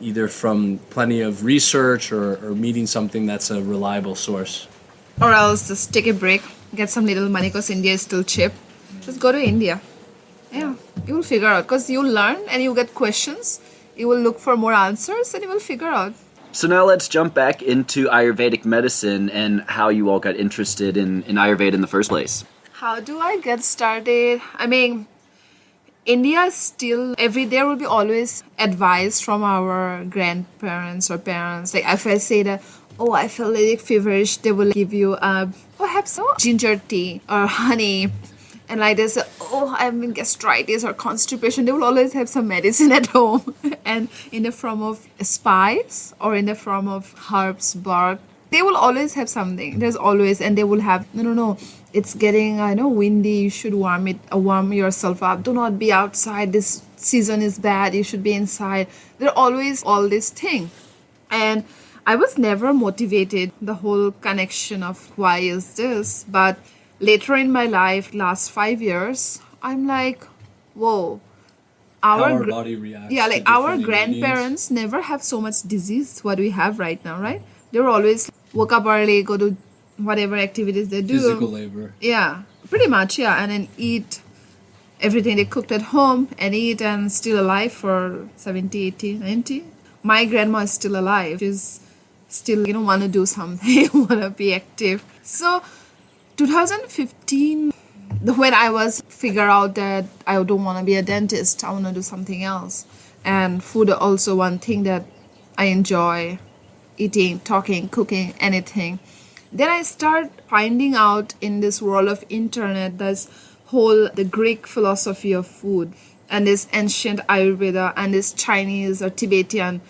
either from plenty of research or meeting something that's a reliable source. Or else just take a break, get some little money because India is still cheap. Just go to India. Yeah, you will figure out because you learn and you get questions. You will look for more answers and you will figure out. So now let's jump back into Ayurvedic medicine and how you all got interested in Ayurveda in the first place. How do I get started? I mean, India still, there will be always advice from our grandparents or parents. Like if I say that, oh, I feel a little feverish, they will give you perhaps ginger tea or honey. And like they say, oh, I'm in gastritis or constipation, they will always have some medicine at home. And in the form of spice or in the form of herbs, bark, they will always have something. There's always, and they will have, no, it's getting, windy, you should warm yourself up. Do not be outside, this season is bad, you should be inside. There are always all these things. And I was never motivated, the whole connection of why is this, but later in my life, last 5 years, I'm like, whoa. Our body reacts. Yeah, like to our different grandparents never have so much disease what we have right now, right? They were always woke up early, go to whatever activities they do. Physical labor. Yeah, pretty much, yeah. And then eat everything they cooked at home and eat and still alive for 70, 80, 90. My grandma is still alive. She's still, want to do something, want to be active. So 2015, when I was figure out that I don't want to be a dentist, I want to do something else. And food also one thing that I enjoy eating, talking, cooking, anything. Then I start finding out in this world of internet, the Greek philosophy of food and this ancient Ayurveda and this Chinese or Tibetan.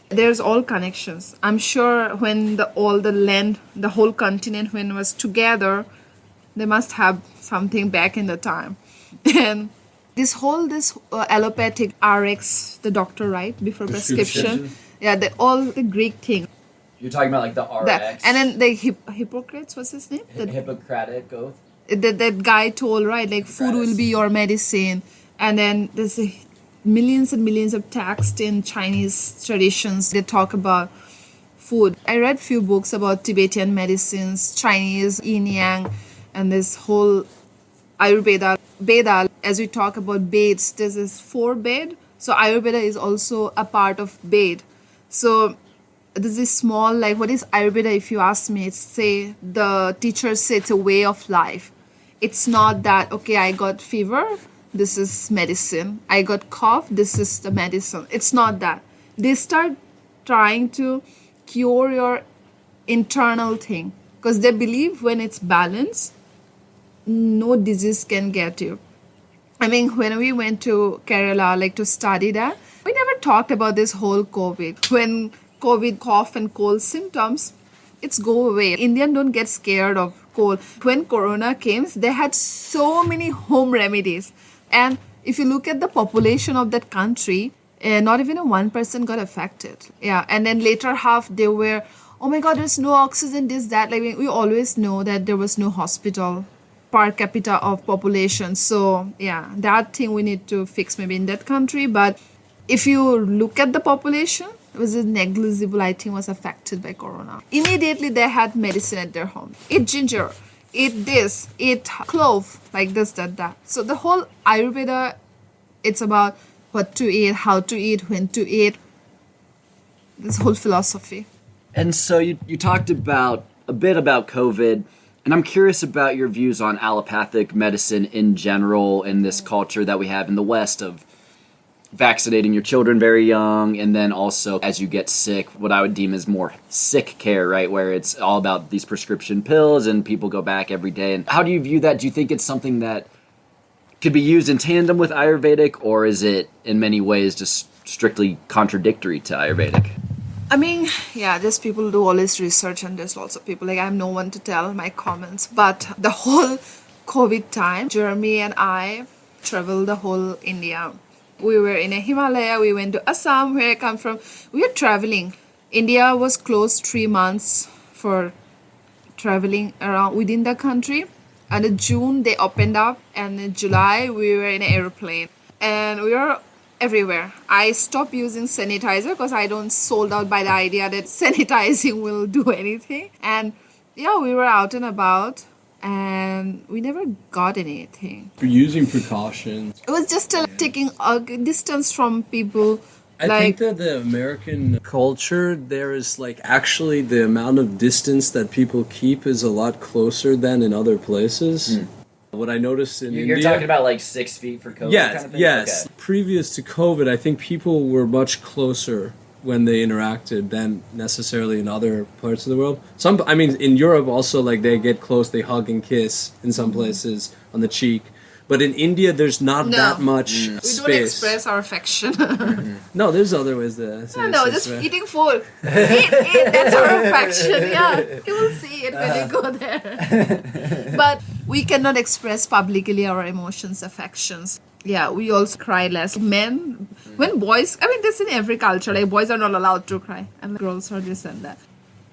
There's all connections. I'm sure when the whole continent, when it was together, they must have something back in the time. And this allopathic RX, the doctor, right? Before prescription. Yeah, all the Greek thing. You're talking about like the RX? And then the Hippocrates, what's his name? Hippocratic oath? That guy told, right? Like food will be your medicine. And then there's millions and millions of texts in Chinese traditions. They talk about food. I read few books about Tibetan medicines, Chinese yin yang, and this whole Ayurveda. Veda, as we talk about Veds, there's this 4 Ved. So Ayurveda is also a part of Ved. So there's this small, like, what is Ayurveda? If you ask me, the teachers say it's a way of life. It's not that, okay, I got fever, this is medicine. I got cough, this is the medicine. It's not that. They start trying to cure your internal thing because they believe when it's balanced, no disease can get you. I mean, when we went to Kerala, like to study that, we never talked about this whole COVID. When COVID, cough and cold symptoms, it's go away. Indians don't get scared of cold. When Corona came, they had so many home remedies. And if you look at the population of that country, not even 1% got affected. Yeah, and then later half, they were, oh my God, there's no oxygen, this, that. Like we always know that there was no hospital per capita of population. So yeah, that thing we need to fix maybe in that country. But if you look at the population, it was negligible, I think, was affected by Corona. Immediately they had medicine at their home. Eat ginger, eat this, eat clove, like this, that. So the whole Ayurveda, it's about what to eat, how to eat, when to eat, this whole philosophy. And so you talked about a bit about COVID, and I'm curious about your views on allopathic medicine in general in this culture that we have in the West of vaccinating your children very young, and then also as you get sick, what I would deem as more sick care, right, where it's all about these prescription pills and people go back every day. And how do you view that? Do you think it's something that could be used in tandem with Ayurvedic, or is it in many ways just strictly contradictory to Ayurvedic? I mean, yeah, there's people who do all this research and there's lots of people, like I have no one to tell my comments. But the whole COVID time, Jeremy and I traveled the whole India. We were in a Himalaya, we went to Assam, where I come from. We were traveling. India was closed 3 months for traveling around within the country. And in June, they opened up. And in July, we were in an airplane. And we were everywhere. I stopped using sanitizer because I don't sold out by the idea that sanitizing will do anything. And yeah, we were out and about. And we never got anything. For using precautions. It was just taking a distance from people. I think that the American culture, there is like actually the amount of distance that people keep is a lot closer than in other places. What I noticed in India... You're talking about like 6 feet for COVID yes, kind of thing? Yes. Okay. Previous to COVID, I think people were much closer when they interacted than necessarily in other parts of the world. In Europe also, like they get close, they hug and kiss in some places on the cheek. But in India, there's not that much space. We don't express our affection. No, there's other ways to say No, just eating food. Eat, that's our affection. Yeah, you will see it when you go there. But we cannot express publicly our emotions, affections. Yeah, we also cry less. Men, when boys, this in every culture, like boys are not allowed to cry. And girls are this and that.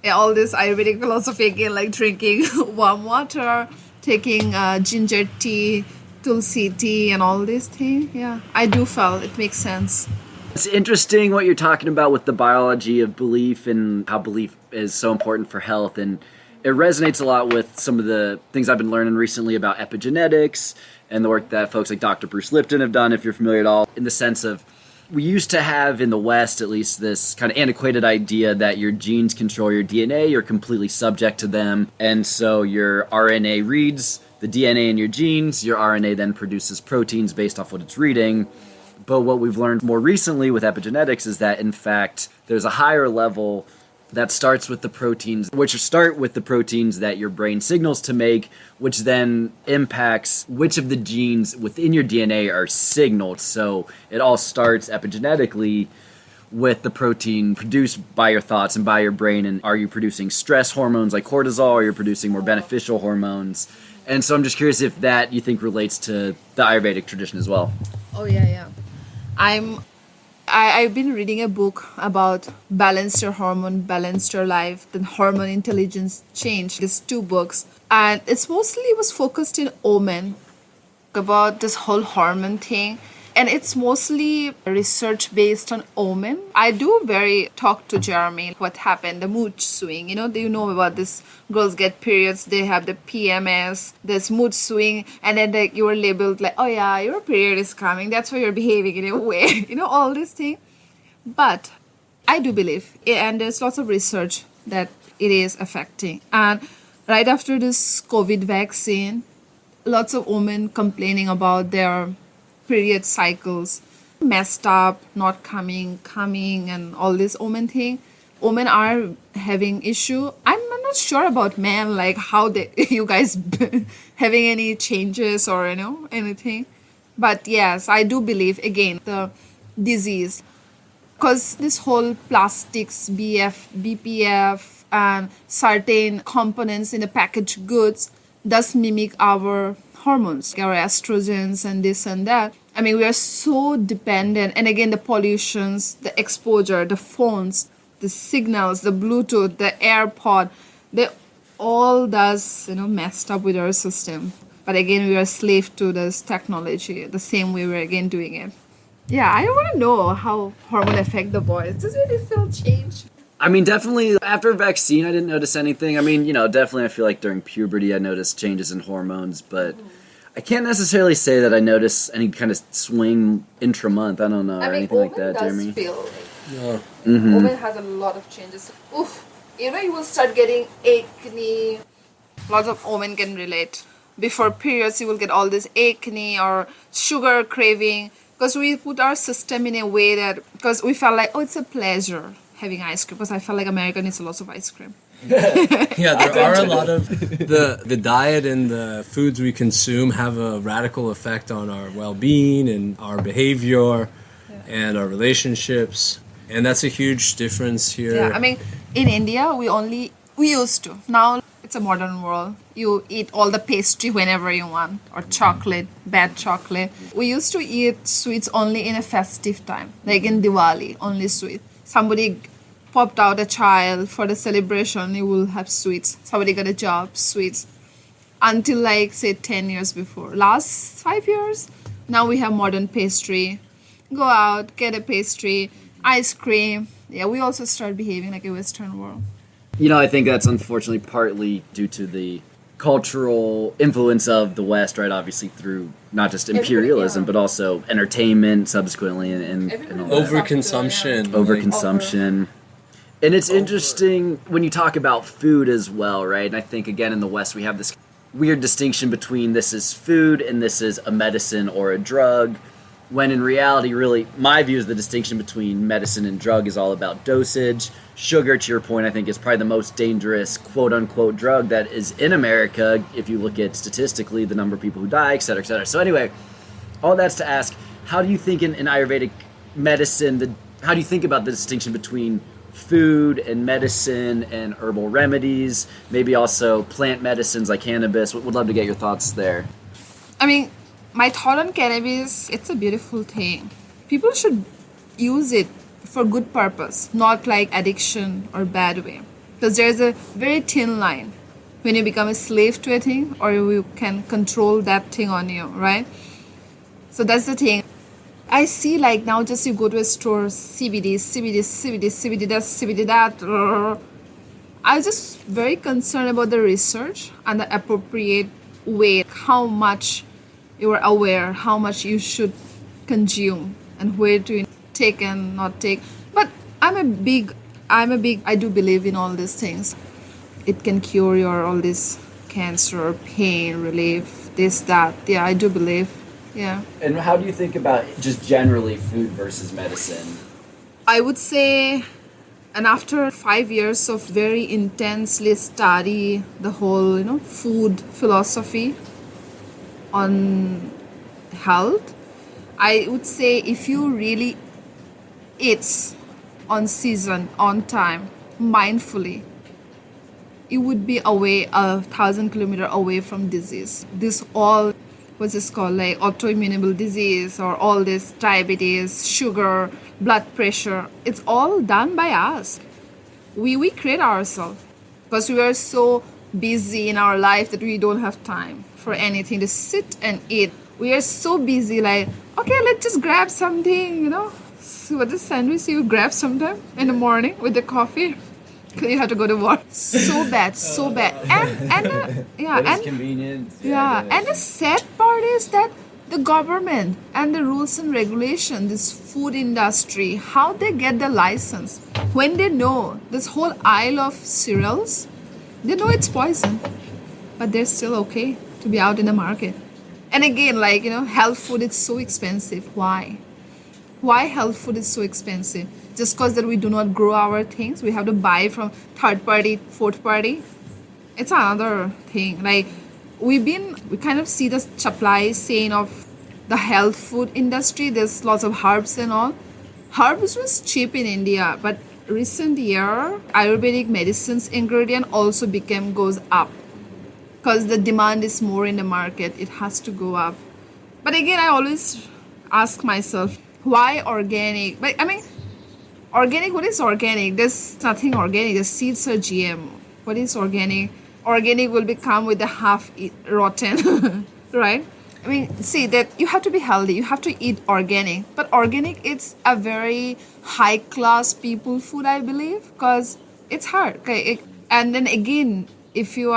Yeah, all this Ayurvedic philosophy again, like drinking warm water, taking ginger tea, tulsi tea, and all these things. Yeah, I do feel it makes sense. It's interesting what you're talking about with the biology of belief and how belief is so important for health. And it resonates a lot with some of the things I've been learning recently about epigenetics and the work that folks like Dr. Bruce Lipton have done, if you're familiar at all, in the sense of we used to have in the West, at least, this kind of antiquated idea that your genes control your DNA, you're completely subject to them. And so your RNA reads the DNA in your genes, your RNA then produces proteins based off what it's reading. But what we've learned more recently with epigenetics is that, in fact, there's a higher level that starts with the proteins, which start with the proteins that your brain signals to make, which then impacts which of the genes within your DNA are signaled. So it all starts epigenetically with the protein produced by your thoughts and by your brain. And are you producing stress hormones like cortisol, or you're producing more beneficial hormones? And so I'm just curious if that you think relates to the Ayurvedic tradition as well. Oh, yeah. I've been reading a book about balance your hormone, balance your life, then hormone intelligence change. There's 2 books, and it's mostly was focused in women about this whole hormone thing, and it's mostly research based on women. I do talk to Jeremy what happened, the mood swing. Do you know about this? Girls get periods, they have the PMS, this mood swing, and then you are labeled like, oh yeah, your period is coming, that's why you're behaving in a way, all this thing. But I do believe, and there's lots of research that it is affecting. And right after this COVID vaccine, lots of women complaining about their period cycles, messed up, not coming, and all this woman thing. Women are having issue. I'm not sure about men, like how you guys having any changes or anything. But yes, I do believe again the disease, because this whole plastics, BPF, and certain components in the packaged goods does mimic our hormones, our estrogens and this and that. We are so dependent. And again, the pollutions, the exposure, the phones, the signals, the Bluetooth, the AirPod, they all does, messed up with our system. But again, we are slave to this technology, the same way we're again doing it. Yeah, I want to know how hormone affect the boys. Does it really feel change? Definitely after a vaccine, I didn't notice anything. Definitely I feel like during puberty, I noticed changes in hormones, but I can't necessarily say that I notice any kind of swing intra-month. I don't know, or anything like that, Jeremy. Woman has a lot of changes. You will start getting acne. Lots of women can relate. Before periods, you will get all this acne or sugar craving, because we put our system in a way that, because we felt like, it's a pleasure having ice cream, because I felt like America needs lots of ice cream. Yeah, there are a lot of the diet and the foods we consume have a radical effect on our well-being and our behavior and our relationships, and that's a huge difference here. Yeah, in India we used to. Now it's a modern world. You eat all the pastry whenever you want, or chocolate, bad chocolate. We used to eat sweets only in a festive time, like in Diwali, only sweet. Somebody popped out a child for the celebration, you will have sweets. Somebody got a job, sweets. until like say 10 years before. Last 5 years, now we have modern pastry. Go out, get a pastry, ice cream. Yeah, we also start behaving like a Western world. You know, I think that's unfortunately partly due to the cultural influence of the West, right? Obviously through not just imperialism, but also entertainment subsequently and all that. Overconsumption. Overconsumption. And it's interesting when you talk about food as well, right? And I think, again, in the West, we have this weird distinction between this is food and this is a medicine or a drug, when in reality, really, my view is the distinction between medicine and drug is all about dosage. Sugar, to your point, I think is probably the most dangerous quote-unquote drug that is in America, if you look at statistically the number of people who die, et cetera, et cetera. So anyway, all that's to ask, how do you think in Ayurvedic medicine, how do you think about the distinction between food and medicine and herbal remedies, maybe also plant medicines like cannabis? Would love to get your thoughts there. I mean, my thought on cannabis, it's a beautiful thing. People should use it for good purpose, not like addiction or bad way. Because there's a very thin line when you become a slave to a thing or you can control that thing on you, right? So that's the thing. I see like now just you go to a store, CBD, CBD, CBD, CBD, that's CBD, that. I was just very concerned about the research and the appropriate way, how much you are aware, how much you should consume and where to take and not take. But I do believe in all these things. It can cure your all this cancer, pain, relief, this, that. Yeah, I do believe. Yeah. And how do you think about just generally food versus medicine? I would say, and after 5 years of very intensely study the whole, food philosophy on health, I would say if you really eat on season, on time, mindfully, you would be away 1,000 kilometers away from disease. This all, what's this called, like autoimmune disease or all this diabetes, sugar, blood pressure, it's all done by us. We create ourselves because we are so busy in our life that we don't have time for anything to sit and eat. We are so busy, like, okay, let's just grab something, So what is sandwich you grab sometime in the morning with the coffee? You have to go to work. So bad, so bad. And convenient. And the sad part is that the government and the rules and regulation, this food industry, how they get the license when they know this whole aisle of cereals, they know it's poison, but they're still okay to be out in the market. And again, health food is so expensive. Why? Why health food is so expensive? Just because that we do not grow our things, we have to buy from third party, fourth party. It's another thing. Like we kind of see the supply chain of the health food industry. There's lots of herbs and all. Herbs was cheap in India, but recent year Ayurvedic medicines ingredient also goes up because the demand is more in the market. It has to go up. But again, I always ask myself, why organic? But I mean, organic, what is organic? There's nothing organic. The seeds are GM. What is organic? Organic will become with the half rotten, right? I mean, see that you have to be healthy. You have to eat organic. But organic, it's a very high class people food, I believe, because it's hard. Okay, and then again, if you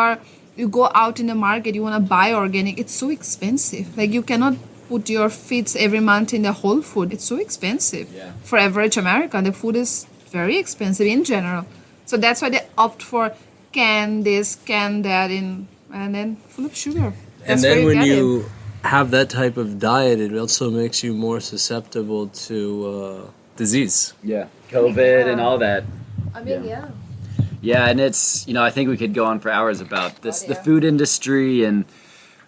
go out in the market, you want to buy organic, it's so expensive. Like you cannot put your feet every month in the whole food. It's so expensive. Yeah. For average American, the food is very expensive in general. So that's why they opt for can this, can that, and then full of sugar. That's and then when you have that type of diet, it also makes you more susceptible to disease. Yeah, COVID and all that. I mean, yeah. Yeah, and it's, I think we could go on for hours about this, the food industry, and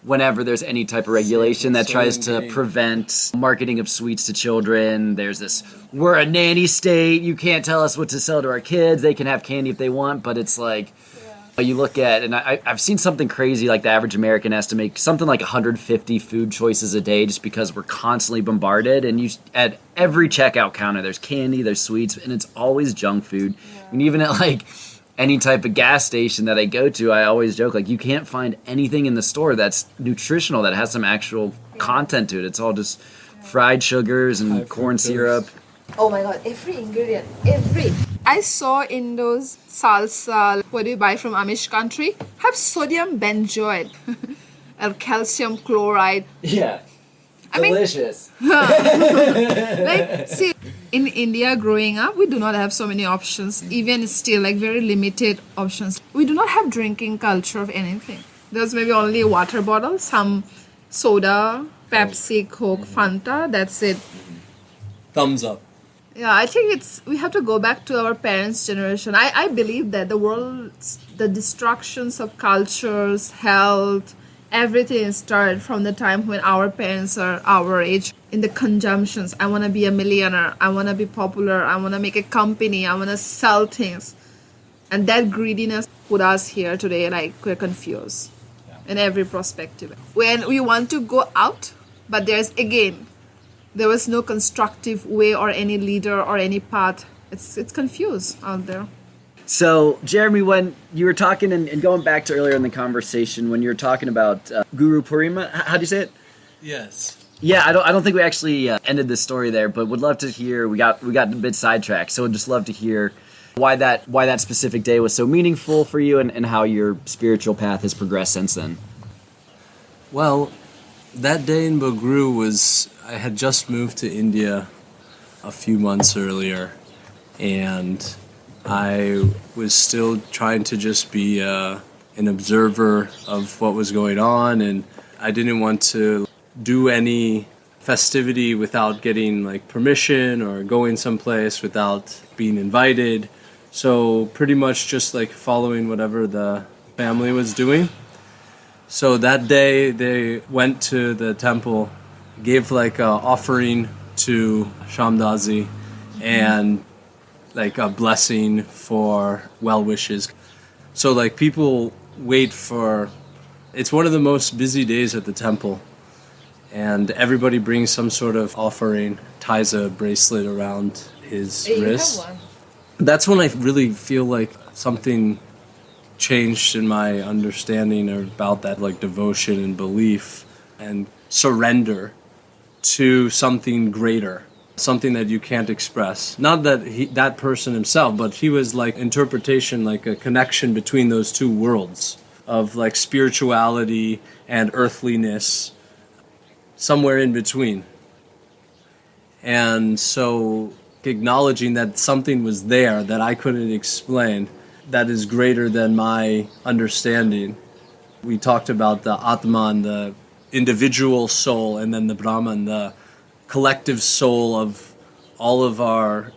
whenever there's any type of regulation that tries to prevent marketing of sweets to children, there's this, we're a nanny state, you can't tell us what to sell to our kids, they can have candy if they want, but it's like, you look at, and I've seen something crazy, like the average American has to make something like 150 food choices a day just because we're constantly bombarded, and at every checkout counter, there's candy, there's sweets, and it's always junk food. Yeah. And even at any type of gas station that I go to, I always joke, like, you can't find anything in the store that's nutritional, that has some actual content to it. It's all just fried sugars and corn syrup. Oh my god, every ingredient, every. I saw in those salsa, what do you buy from Amish country, have sodium benzoate and calcium chloride. Yeah. Delicious. Like, see, in India growing up, we do not have so many options. Even still, like, very limited options. We do not have drinking culture of anything. There's maybe only a water bottle, some soda, Pepsi, Coke, Fanta, that's it. Thumbs up. Yeah, I think we have to go back to our parents' generation. I believe that the destructions of cultures, health, everything started from the time when our parents are our age. In the consumptions, I want to be a millionaire, I want to be popular, I want to make a company, I want to sell things. And that greediness put us here today, like, we're confused in every perspective. When we want to go out, but there was no constructive way or any leader or any path. It's confused out there. So, Jeremy, when you were talking, and going back to earlier in the conversation, when you were talking about Guru Purnima, how do you say it? Yes. Yeah, I don't think we actually ended this story there, but would love to hear. We got a bit sidetracked, so would just love to hear why that specific day was so meaningful for you, and how your spiritual path has progressed since then. Well, that day in Bagru I had just moved to India a few months earlier, and I was still trying to just be an observer of what was going on, and I didn't want to do any festivity without getting, like, permission, or going someplace without being invited. So pretty much just, like, following whatever the family was doing. So that day they went to the temple, gave, like, a offering to Shamdazi and, like, a blessing for well wishes. So, like, people wait for, it's one of the most busy days at the temple, and everybody brings some sort of offering, ties a bracelet around his wrist. You have one. That's when I really feel like something changed in my understanding about that, like, devotion and belief and surrender to something greater, something that you can't express. Not that that person himself, but he was, like, interpretation, like a connection between those two worlds of, like, spirituality and earthliness, somewhere in between. And so acknowledging that something was there that I couldn't explain, that is greater than my understanding. We talked about the Atman, the individual soul, and then the Brahman, the collective soul of all of our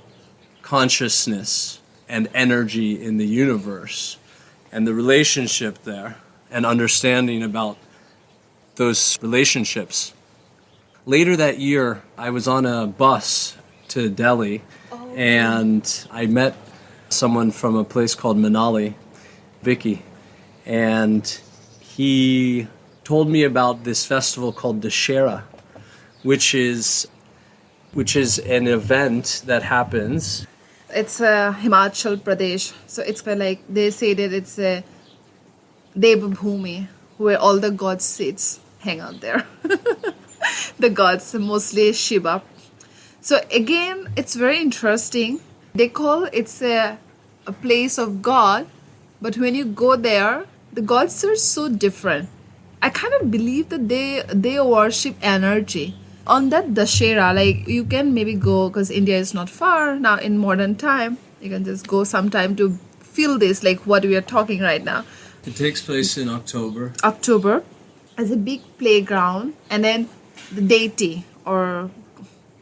consciousness and energy in the universe, and the relationship there, and understanding about those relationships. Later that year, I was on a bus to Delhi, and I met someone from a place called Manali, Vicky, and he told me about this festival called Dussehra, which is an event that happens. It's Himachal Pradesh, so it's like they say that it's a Devabhumi, where all the gods sits, hang out there. The gods, mostly Shiva. So again, it's very interesting. They call it's a place of God, but when you go there, the gods are so different. I kind of believe that they worship energy. On that Dussehra, like, you can maybe go, because India is not far now in modern time. You can just go sometime to feel this, like what we are talking right now. It takes place in October. As a big playground, and then the deity, or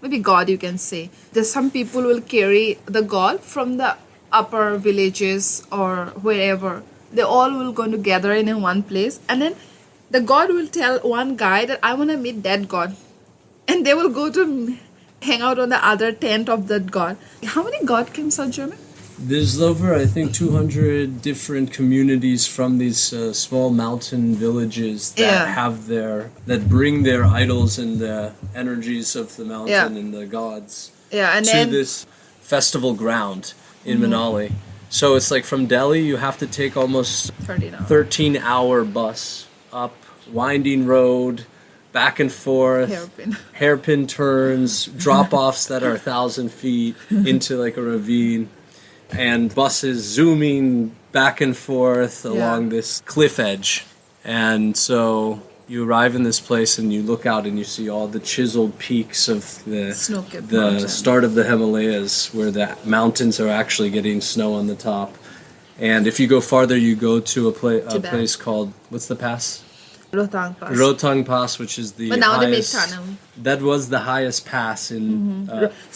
maybe God, you can say. There's some people will carry the God from the upper villages or wherever. They all will go together in one place, and then the God will tell one guy that I want to meet that God, and they will go to hang out on the other tent of that God. How many God camps are German? There's over, I think, 200 different communities from these small mountain villages that that bring their idols and the energies of the mountain and the gods and to then this festival ground in Manali. So it's like from Delhi, you have to take almost 13-hour bus up winding road, back and forth, hairpin turns, drop-offs that are 1,000 feet into like a ravine, and buses zooming back and forth along this cliff edge. And so you arrive in this place and you look out and you see all the chiseled peaks of the start of the Himalayas, where the mountains are actually getting snow on the top. And if you go farther, you go to a place called, what's the pass? Rohtang Pass. Rohtang Pass, which is the but now highest, they made tunnel. That was the highest pass in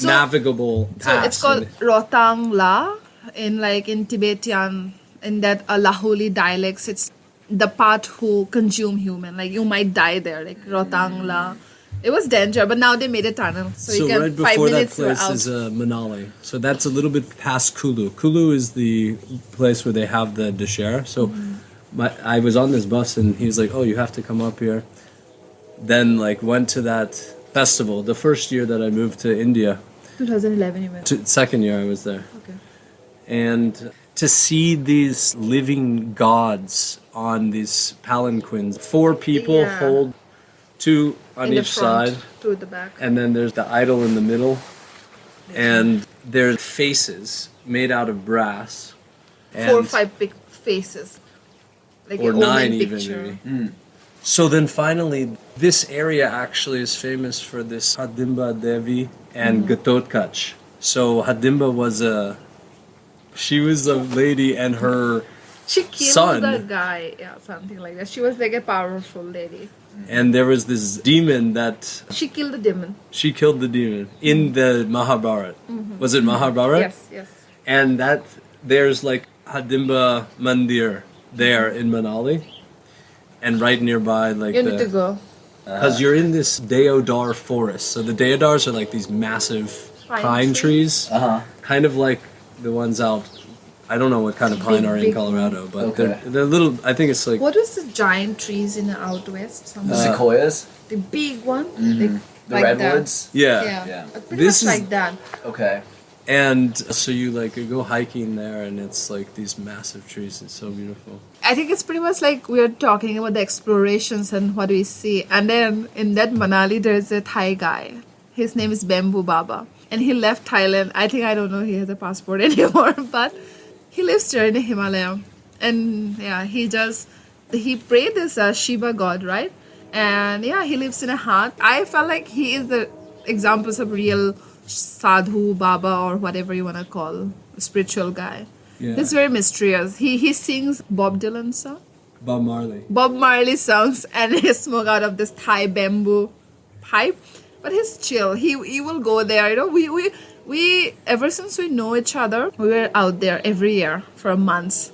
navigable pass. So it's called Rohtang La in Tibetan, in that Lahuli dialects. It's the part who consume human. Like you might die there, like Rohtang La. It was danger, but now they made a tunnel, so you can right 5 before that minutes place out. is Manali. So that's a little bit past Kulu. Kulu is the place where they have the Dashera. So I was on this bus and he's like, "Oh, you have to come up here." Then went to that festival. The first year that I moved to India. 2011, you went. Second year I was there. Okay. And to see these living gods on these palanquins, 4 people hold 2 on each front, side, 2 at the back, and then there's the idol in the middle, and their faces made out of brass. 4 or 5 big faces, like or an 9 omen even picture. maybe. So then finally, this area actually is famous for this Hadimba Devi and Gatotkach. So Hadimba was a lady, and her She killed son, the guy, something like that. She was like a powerful lady. and there was this demon that She killed the demon. she killed the demon in the Mahabharata. Was it Mahabharata? Yes. And that there's like Hadimba Mandir there in Manali, and right nearby You need to go. because you're in this deodar forest. So the deodars are like these massive pine trees, kind of like the ones out. I don't know what kind of pine are in big Colorado, but they're little. I think it's like What was the giant trees in the out west? Sequoias? The big one? The like redwoods? yeah. Pretty This much is- like that. Okay. And so you go hiking there, and it's like these massive trees. It's so beautiful. I think it's pretty much like we're talking about the explorations and what we see. And then in that Manali, there's a Thai guy. His name is Bamboo Baba. And he left Thailand. I think, I don't know, he has a passport anymore. But he lives there in the Himalaya. And he prayed this Shiva god, right? And he lives in a hut. I felt like he is the examples of real sadhu, Baba, or whatever you want to call, spiritual guy. Yeah. He's very mysterious. He sings Bob Dylan song. Bob Marley. Bob Marley songs, and he smoke out of this Thai bamboo pipe. But he's chill. He will go there. We ever since we know each other, we were out there every year for months.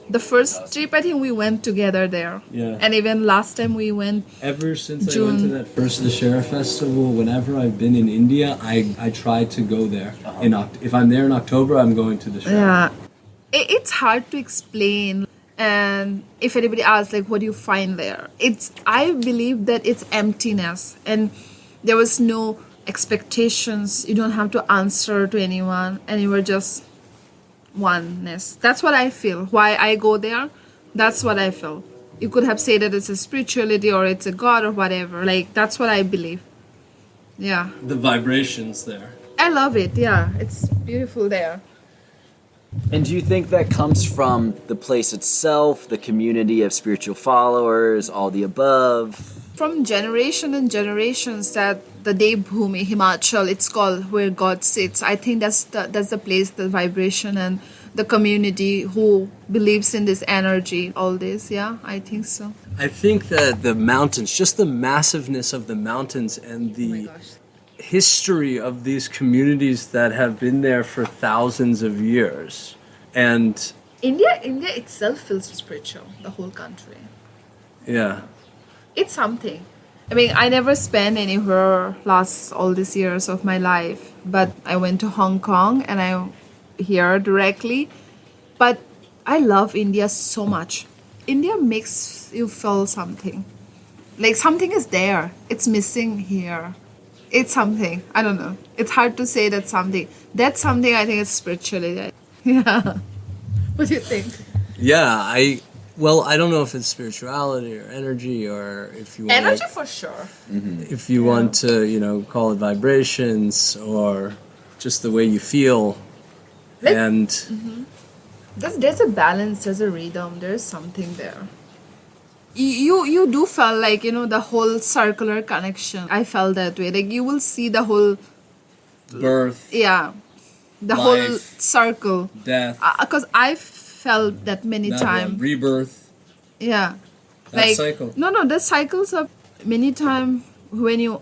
The first trip, I think we went together there. Yeah. And even last time we went. Ever since I June. went to that first Dashera festival, whenever I've been in India, I try to go there. If I'm there in October, I'm going to Dashera. Yeah. It's hard to explain. And if anybody asks, like, what do you find there? I believe that it's emptiness. And there was no expectations. You don't have to answer to anyone. And you were just oneness. That's what I feel. Why I go there, that's what I feel. You could have said that it's a spirituality or it's a god or whatever. Like, that's what I believe. Yeah. The vibrations there. I love it. Yeah. It's beautiful there. And do you think that comes from the place itself, the community of spiritual followers, all the above? From generation and generations, that the Devbhumi, Himachal, it's called, where God sits. I think that's the place, the vibration, and the community who believes in this energy, all this. Yeah, I think so. I think that the mountains, just the massiveness of the mountains and the history of these communities that have been there for thousands of years. And India itself feels spiritual, the whole country. yeah. It's something. I mean, I never spent anywhere last all these years of my life, but I went to Hong Kong and I'm here directly. But I love India so much. India makes you feel something. Like something is there. It's missing here. It's something. I don't know. It's hard to say that's something. That's something I think is spirituality. Yeah. What do you think? Yeah, I don't know if it's spirituality or energy or if you want Energy for sure. if you want to, call it vibrations or just the way you feel. Like- And There's a balance, there's a rhythm, there's something there. You do feel like, the whole circular connection. I felt that way. Like you will see the whole, birth, the whole Life. circle. death, Because I felt that many times. rebirth, Yeah. that cycle. No, the cycles of many times when you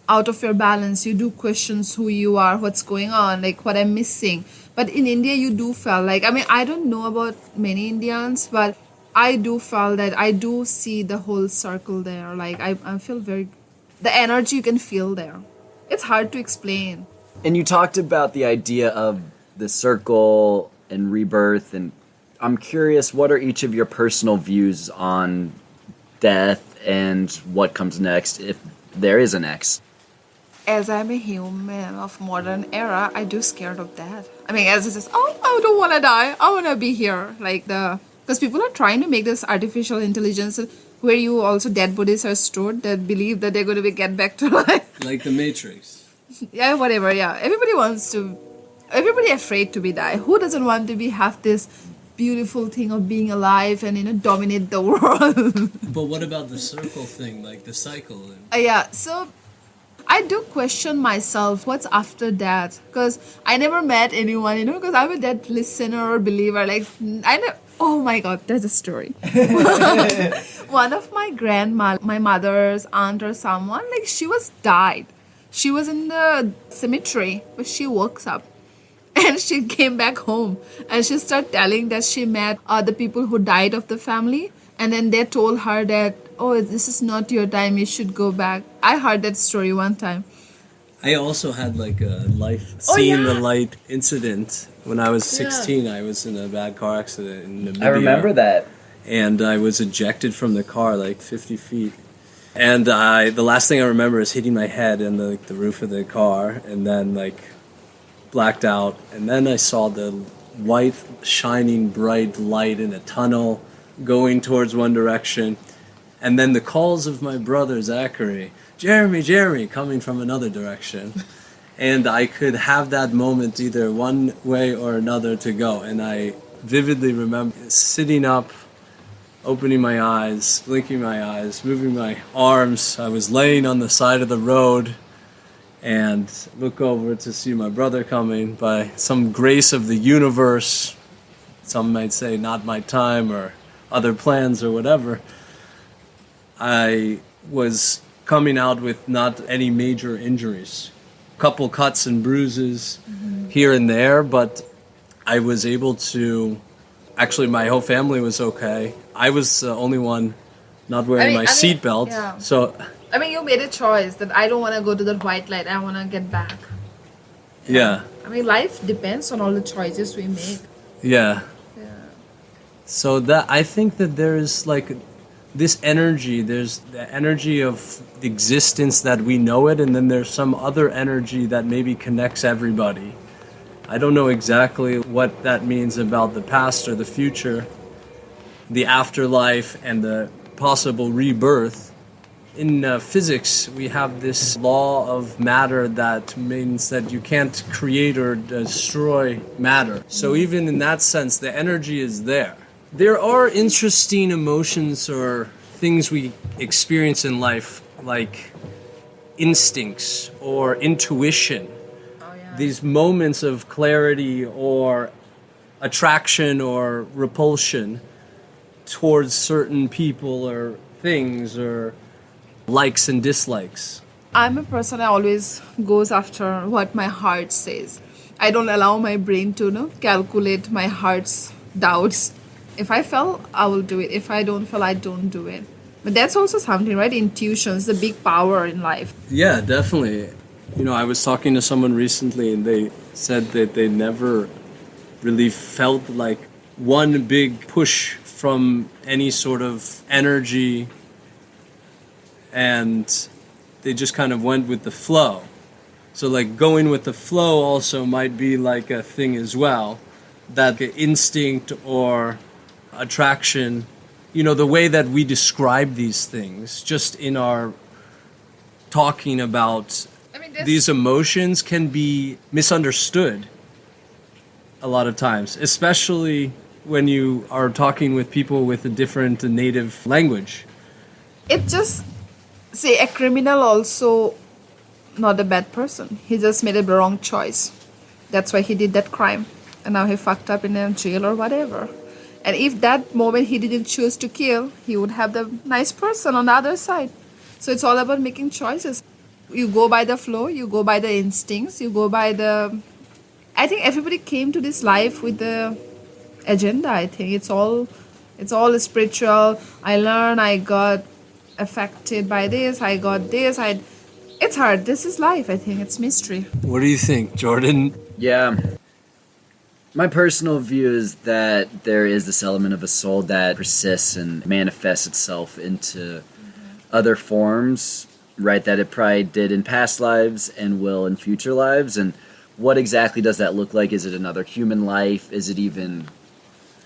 out of your balance, you do questions who you are, what's going on, like what I'm missing. But in India, you do feel like, I don't know about many Indians, but I do feel that I do see the whole circle there. Like I feel the energy you can feel there. It's hard to explain. And you talked about the idea of the circle and rebirth, and I'm curious, what are each of your personal views on death and what comes next, if there is a next? As I'm a human of modern era, I do scared of death. As it's just, I don't want to die. I want to be here. Because people are trying to make this artificial intelligence where you also dead bodies are stored that believe that they're going to get back to life. Like the Matrix. Yeah, whatever. Yeah, everybody afraid to be die. Who doesn't want to have this beautiful thing of being alive and dominate the world? But what about the circle thing, like the cycle? Yeah, so I do question myself, what's after that? Because I never met anyone, because I'm a dead listener or believer. Oh my God, there's a story. One of my mother's aunt or someone, she was died. She was in the cemetery, but she woke up. And she came back home. And she started telling that she met the people who died of the family. And then they told her that, this is not your time, you should go back. I heard that story one time. I also had seeing the light incident. When I was 16, I was in a bad car accident in Namibia. I remember that. And I was ejected from the car 50 feet. And the last thing I remember is hitting my head in the roof of the car and then blacked out. And then I saw the white, shining, bright light in a tunnel going towards one direction. And then the calls of my brother, Zachary, Jeremy, coming from another direction. And I could have that moment either one way or another to go. And I vividly remember sitting up, opening my eyes, blinking my eyes, moving my arms. I was laying on the side of the road and look over to see my brother coming. By some grace of the universe, some might say not my time or other plans or whatever, I was coming out with not any major injuries. A couple cuts and bruises here and there, but I was able to... Actually, my whole family was okay. I was the only one not wearing my seatbelt. Yeah. So, you made a choice that I don't want to go to that white light. I want to get back. yeah. Life depends on all the choices we make. Yeah. Yeah. So that I think that there is this energy. There's the energy of existence that we know it, and then there's some other energy that maybe connects everybody. I don't know exactly what that means about the past or the future, the afterlife, and the possible rebirth. In physics, we have this law of matter that means that you can't create or destroy matter. So even in that sense, the energy is there. There are interesting emotions or things we experience in life, like instincts or intuition. These moments of clarity or attraction or repulsion towards certain people or things or likes and dislikes. I'm a person that always goes after what my heart says. I don't allow my brain to calculate my heart's doubts. If I feel, I will do it. If I don't feel, I don't do it. But that's also something, right? Intuition is a big power in life. Yeah, definitely. I was talking to someone recently and they said that they never really felt like one big push from any sort of energy, and they just kind of went with the flow. So going with the flow also might be a thing as well. that instinct or attraction, the way that we describe these things, just in our talking about these emotions, can be misunderstood a lot of times, especially when you are talking with people with a different native language. It just, say, a criminal also not a bad person. He just made a wrong choice. That's why he did that crime. And now he fucked up in a jail or whatever. And if that moment he didn't choose to kill, he would have the nice person on the other side. So it's all about making choices. You go by the flow, you go by the instincts, you go by the... I think everybody came to this life with the agenda. I think it's all spiritual. I learned, I got affected by this, I got this, it's hard. This is life. I think it's mystery. What do you think, Jordan? Yeah. My personal view is that there is this element of a soul that persists and manifests itself into other forms, right, that it probably did in past lives and will in future lives. And what exactly does that look like? Is it another human life? Is it even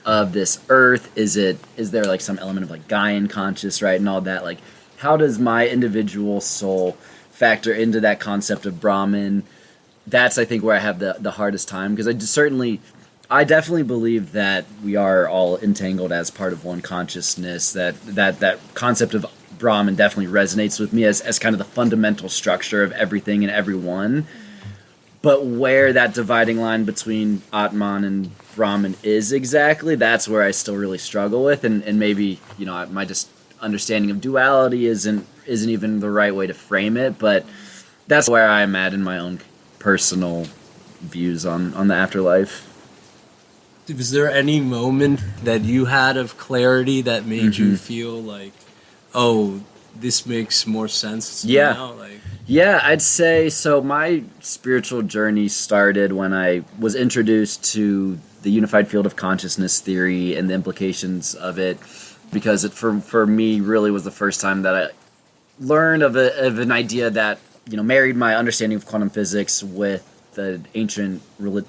of this earth? Is there like some element of like Gaian conscious, right, and all that? Like, how does my individual soul factor into that concept of Brahman? That's, I think, where I have the hardest time, because I definitely believe that we are all entangled as part of one consciousness. That concept of Brahman definitely resonates with me as kind of the fundamental structure of everything and everyone. But where that dividing line between Atman and Brahman is exactly, that's where I still really struggle with, and maybe, my just understanding of duality isn't even the right way to frame it, but that's where I'm at in my own personal views on the afterlife. Was there any moment that you had of clarity that made you feel like, oh, this makes more sense now? Yeah, I'd say so. My spiritual journey started when I was introduced to the unified field of consciousness theory and the implications of it, because it for me really was the first time that I learned of an idea that married my understanding of quantum physics with the ancient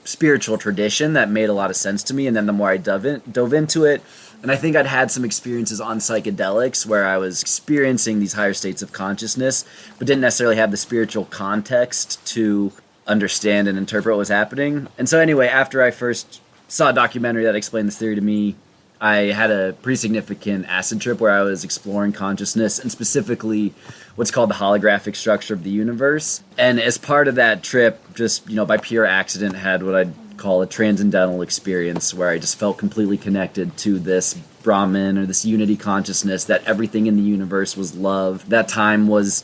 spiritual tradition that made a lot of sense to me. And then the more I dove into it, and I think I'd had some experiences on psychedelics where I was experiencing these higher states of consciousness, but didn't necessarily have the spiritual context to understand and interpret what was happening. And so anyway, after I first saw a documentary that explained this theory to me, I had a pretty significant acid trip where I was exploring consciousness, and specifically what's called the holographic structure of the universe. And as part of that trip, just, by pure accident, had what I'd call a transcendental experience where I just felt completely connected to this Brahman or this unity consciousness, that everything in the universe was love. That time was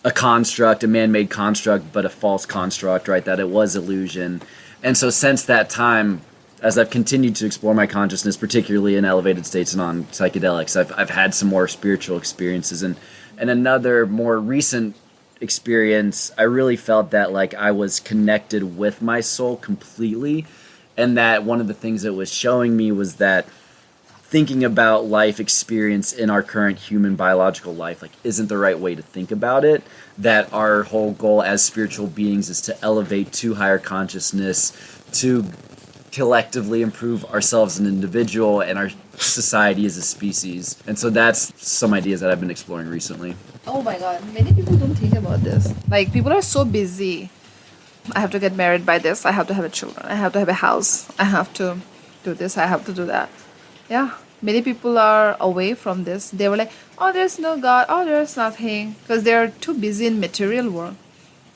a construct, a man-made construct, but a false construct, right? That it was illusion. And so since that time, as I've continued to explore my consciousness, particularly in elevated states and on psychedelics, I've had some more spiritual experiences. And another more recent experience, I really felt that like I was connected with my soul completely, and that one of the things it was showing me was that thinking about life experience in our current human biological life like isn't the right way to think about it. That our whole goal as spiritual beings is to elevate to higher consciousness, to collectively improve ourselves as an individual and our society as a species. And so that's some ideas that I've been exploring recently. Oh my god, many people don't think about this. Like, people are so busy. I have to get married by this, I have to have a children, I have to have a house, I have to do this, I have to do that. Yeah, many people are away from this. They were like, oh, there's no God, oh, there's nothing, because they're too busy in material world.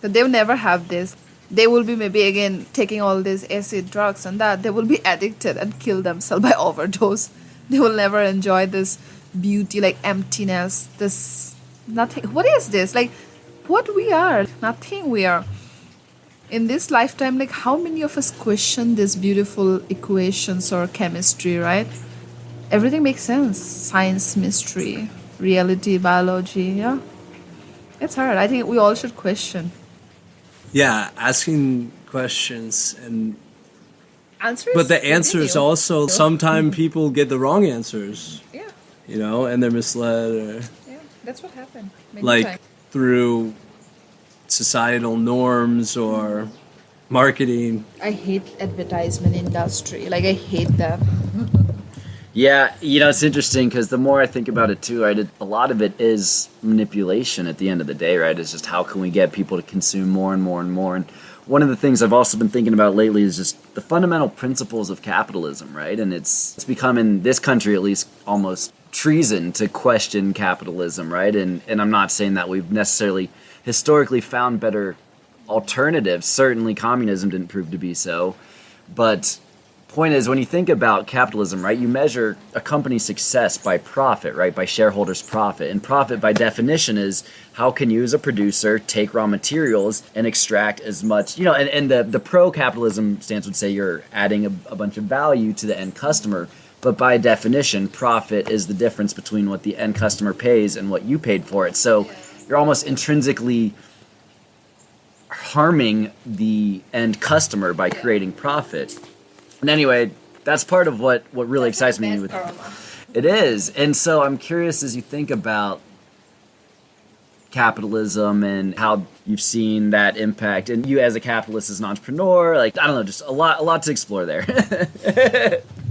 So they'll never have this. They will be maybe again taking all these acid drugs and that. They will be addicted and kill themselves by overdose. They will never enjoy this beauty, like emptiness, this nothing. What is this? Like, what we are? Nothing we are. In this lifetime, like, how many of us question these beautiful equations or chemistry, right? Everything makes sense. Science, mystery, reality, biology, yeah. It's hard. I think we all should question. Yeah, asking questions and answers. But the answers also, sometimes people get the wrong answers. Yeah. And they're misled. Or, yeah, that's what happened. Like through societal norms or marketing. I hate advertisement industry. Like I hate that. Yeah, it's interesting because the more I think about it too, right, a lot of it is manipulation at the end of the day, right? It's just how can we get people to consume more and more and more. And one of the things I've also been thinking about lately is just the fundamental principles of capitalism, right? And it's become, in this country at least, almost treason to question capitalism, right? And I'm not saying that we've necessarily historically found better alternatives. Certainly communism didn't prove to be so. But point is, when you think about capitalism, right, you measure a company's success by profit, right, by shareholders' profit. And profit, by definition, is how can you as a producer take raw materials and extract as much, and the pro-capitalism stance would say you're adding a bunch of value to the end customer. But by definition, profit is the difference between what the end customer pays and what you paid for it. So you're almost intrinsically harming the end customer by creating profit. And anyway, that's part of what really excites me with it is. And so I'm curious, as you think about capitalism and how you've seen that impact, and you as a capitalist, as an entrepreneur, like, I don't know, just a lot to explore there.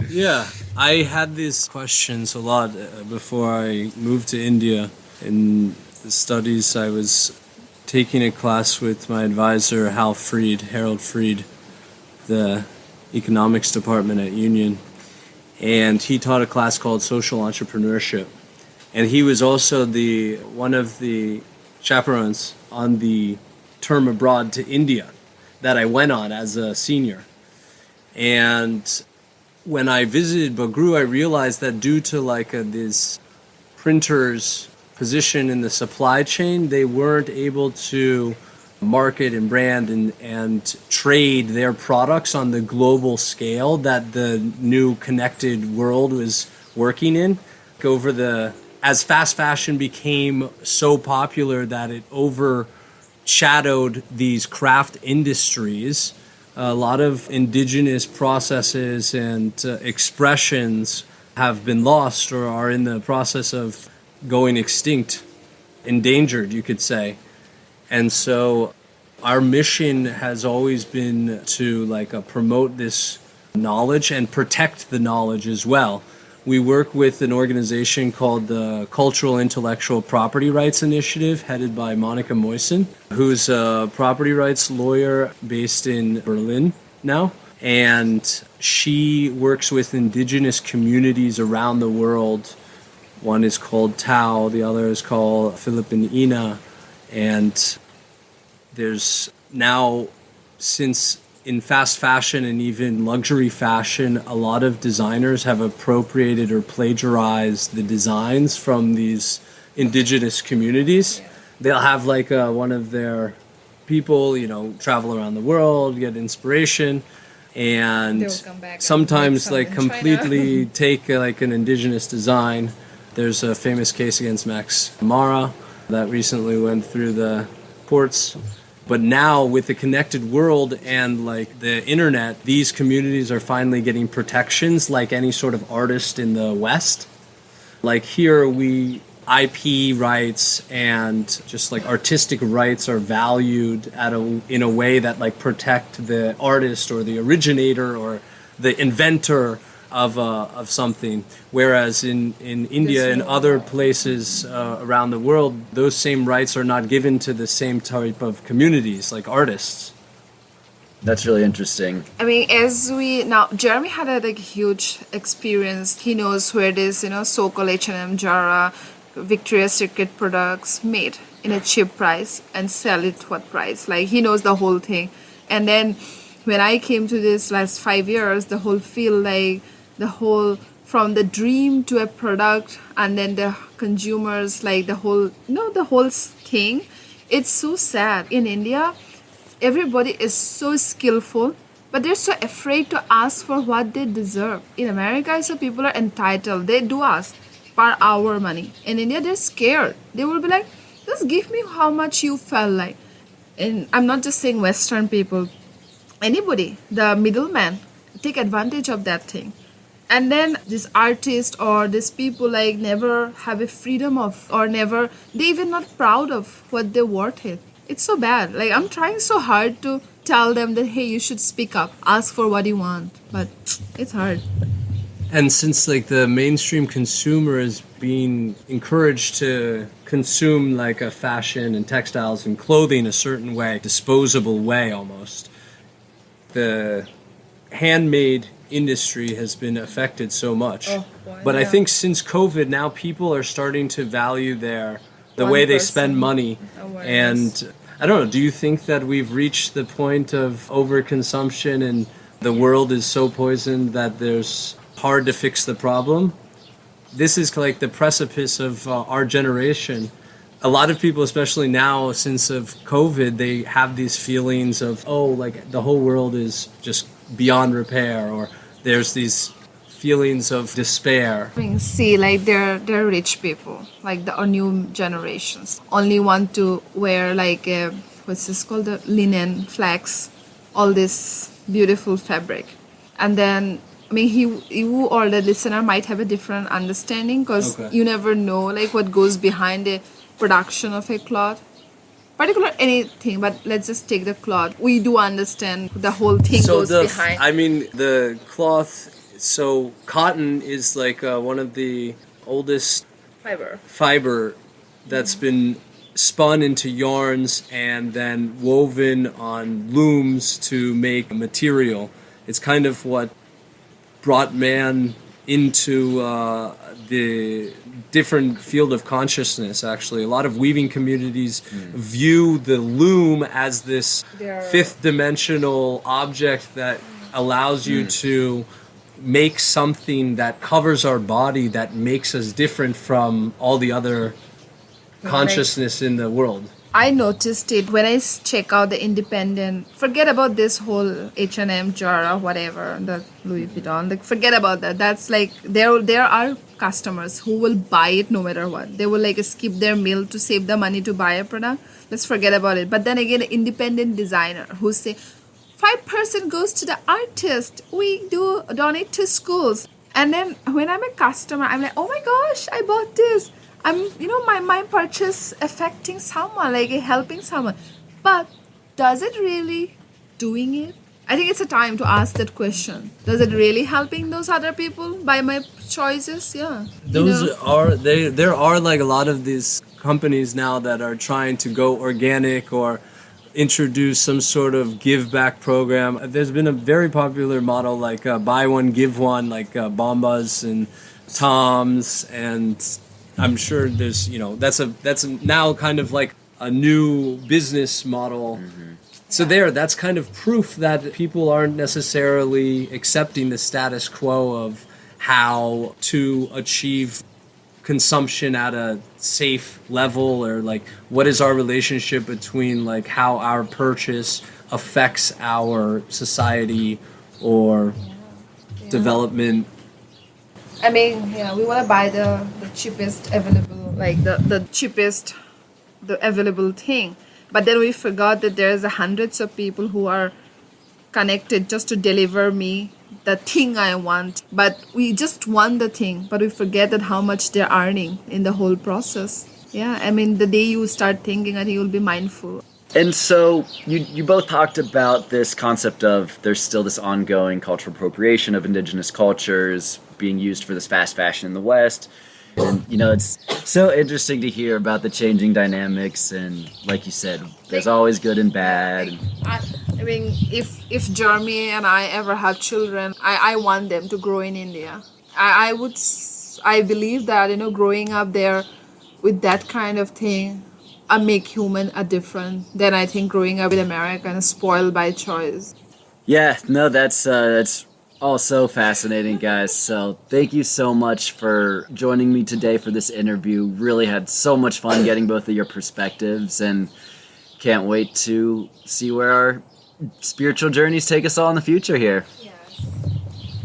Yeah, I had these questions a lot before I moved to India. In the studies, I was taking a class with my advisor, Harold Freed, the economics department at Union, and he taught a class called social entrepreneurship, and he was also one of the chaperones on the term abroad to India that I went on as a senior. And when I visited Bagru, I realized that due to this printer's position in the supply chain, they weren't able to market and brand and trade their products on the global scale that the new connected world was working in. As fast fashion became so popular that it overshadowed these craft industries, a lot of indigenous processes and expressions have been lost or are in the process of going extinct, endangered, you could say. And so our mission has always been to promote this knowledge and protect the knowledge as well. We work with an organization called the Cultural Intellectual Property Rights Initiative, headed by Monica Moysen, who's a property rights lawyer based in Berlin now. And she works with indigenous communities around the world. One is called Tao, the other is called Filipinina. And there's now, since in fast fashion and even luxury fashion, a lot of designers have appropriated or plagiarized the designs from these indigenous communities. They'll have one of their people, travel around the world, get inspiration, and sometimes completely take an indigenous design. There's a famous case against Max Mara that recently went through the courts. But now with the connected world and the internet, these communities are finally getting protections like any sort of artist in the West. Here IP rights and just artistic rights are valued in a way that protect the artist or the originator or the inventor of something, whereas in India and other places around the world, those same rights are not given to the same type of communities, like artists. That's really interesting. I mean, Jeremy had a huge experience. He knows where it is, so-called H&M, Zara, Victoria's Secret products made in a cheap price and sell it what price. He knows the whole thing. And then when I came to this last 5 years, the whole field, from the dream to a product, and then the consumers, the whole thing. It's so sad. In India, everybody is so skillful, but they're so afraid to ask for what they deserve. In America, so people are entitled. They do ask per hour money. In India, they're scared. They will be like, just give me how much you felt like. And I'm not just saying Western people. Anybody, the middleman, take advantage of that thing. And then this artist or these people never have a freedom of, or never, they even not proud of what they're worth it. It's so bad. Like, I'm trying so hard to tell them that, hey, you should speak up, ask for what you want, but it's hard. And since like the mainstream consumer is being encouraged to consume like a fashion and textiles and clothing a certain way, disposable way almost, the handmade industry has been affected so much. But I think since COVID, now people are starting to value the way they spend money. And I don't know, do you think that we've reached the point of overconsumption and the world is so poisoned that there's hard to fix the problem? This is like the precipice of our generation. A lot of people, especially now since of COVID, they have these feelings of, oh, like the whole world is just beyond repair, or there's these feelings of despair. I mean, see, like they're rich people, like the new generations only want to wear like what's this called, the linen, flax, all this beautiful fabric. And then I mean, you or the listener might have a different understanding, because you never know like what goes behind the production of a cloth, particular anything. But let's just take the cloth. We do understand the whole thing goes behind. I mean, the cloth. So cotton is like one of the oldest fiber that's been spun into yarns and then woven on looms to make material. It's kind of what brought man into the different field of consciousness, actually. A lot of weaving communities view the loom as this fifth dimensional object that allows you to make something that covers our body, that makes us different from all the other consciousness in the world. I noticed it when I check out the independent. Forget about this whole H&M, Zara, whatever, the Louis Vuitton. Like, forget about that. That's like there are customers who will buy it no matter what. They will like skip their meal to save the money to buy a product. Let's forget about it. But then again, independent designer who say 5% goes to the artist. We do donate to schools. And then when I'm a customer, I'm like, oh my gosh, I bought this. I'm, my purchase affecting someone, like helping someone. But does it really doing it? I think it's a time to ask that question. Does it really helping those other people by my choices? Yeah. There are like a lot of these companies now that are trying to go organic or introduce some sort of give back program. There's been a very popular model like buy one, give one, like Bombas and Toms, and I'm sure there's, that's now kind of like a new business model. So that's kind of proof that people aren't necessarily accepting the status quo of how to achieve consumption at a safe level, or like what is our relationship between like how our purchase affects our society or development. I mean, we want to buy the cheapest available, like the cheapest, the available thing. But then we forgot that there's hundreds of people who are connected just to deliver me the thing I want. But we just want the thing, but we forget that how much they're earning in the whole process. Yeah, I mean, the day you start thinking, I think you'll be mindful. And so you both talked about this concept of there's still this ongoing cultural appropriation of indigenous cultures being used for this fast fashion in the West. And, it's so interesting to hear about the changing dynamics. And like you said, there's always good and bad. I mean, if Jeremy and I ever have children, I want them to grow in India. I believe that, growing up there with that kind of thing, make human a different than I think growing up with America and spoiled by choice. Yeah, no, that's all so fascinating, guys. So thank you so much for joining me today for this interview. Really had so much fun getting both of your perspectives, and can't wait to see where our spiritual journeys take us all in the future here. Yes.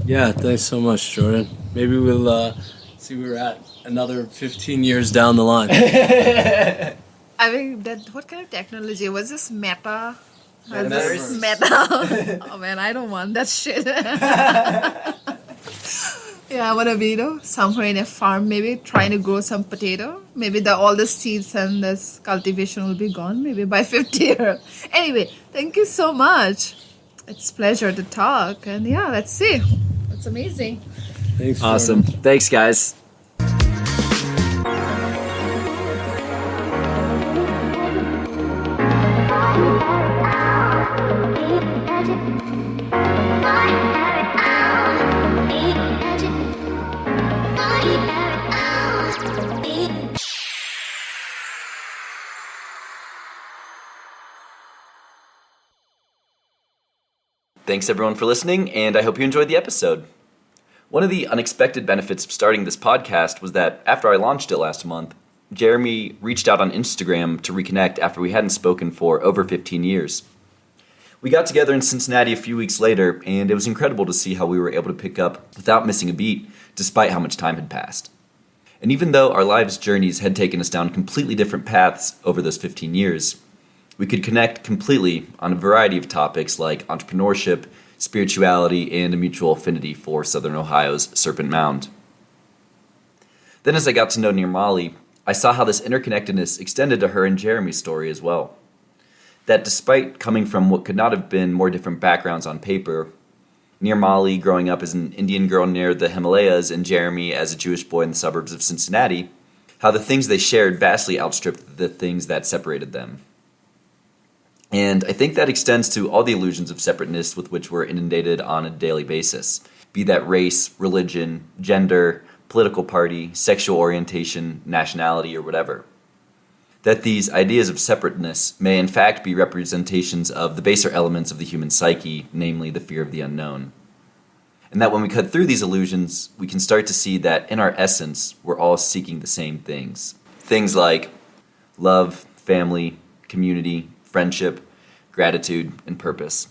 Yeah, thanks so much, Jordan. Maybe we'll see where we're at another 15 years down the line. I mean, what kind of technology was this? Meta? Metaverse. Meta. Oh man, I don't want that shit. Yeah, I want to be, somewhere in a farm, maybe trying to grow some potato. Maybe all the seeds and this cultivation will be gone, maybe by 50 years. Anyway, thank you so much. It's a pleasure to talk. And yeah, let's see. That's amazing. Thanks. Awesome. Jordan. Thanks, guys. Thanks everyone for listening, and I hope you enjoyed the episode. One of the unexpected benefits of starting this podcast was that after I launched it last month, Jeremy reached out on Instagram to reconnect after we hadn't spoken for over 15 years. We got together in Cincinnati a few weeks later, and it was incredible to see how we were able to pick up without missing a beat, despite how much time had passed. And even though our lives' journeys had taken us down completely different paths over those 15 years, we could connect completely on a variety of topics like entrepreneurship, spirituality, and a mutual affinity for Southern Ohio's Serpent Mound. Then as I got to know Nirmali, I saw how this interconnectedness extended to her and Jeremy's story as well. That despite coming from what could not have been more different backgrounds on paper, Nirmali growing up as an Indian girl near the Himalayas and Jeremy as a Jewish boy in the suburbs of Cincinnati, how the things they shared vastly outstripped the things that separated them. And I think that extends to all the illusions of separateness with which we're inundated on a daily basis, be that race, religion, gender, political party, sexual orientation, nationality, or whatever. That these ideas of separateness may in fact be representations of the baser elements of the human psyche, namely the fear of the unknown. And that when we cut through these illusions, we can start to see that in our essence, we're all seeking the same things. Things like love, family, community, friendship, gratitude, and purpose.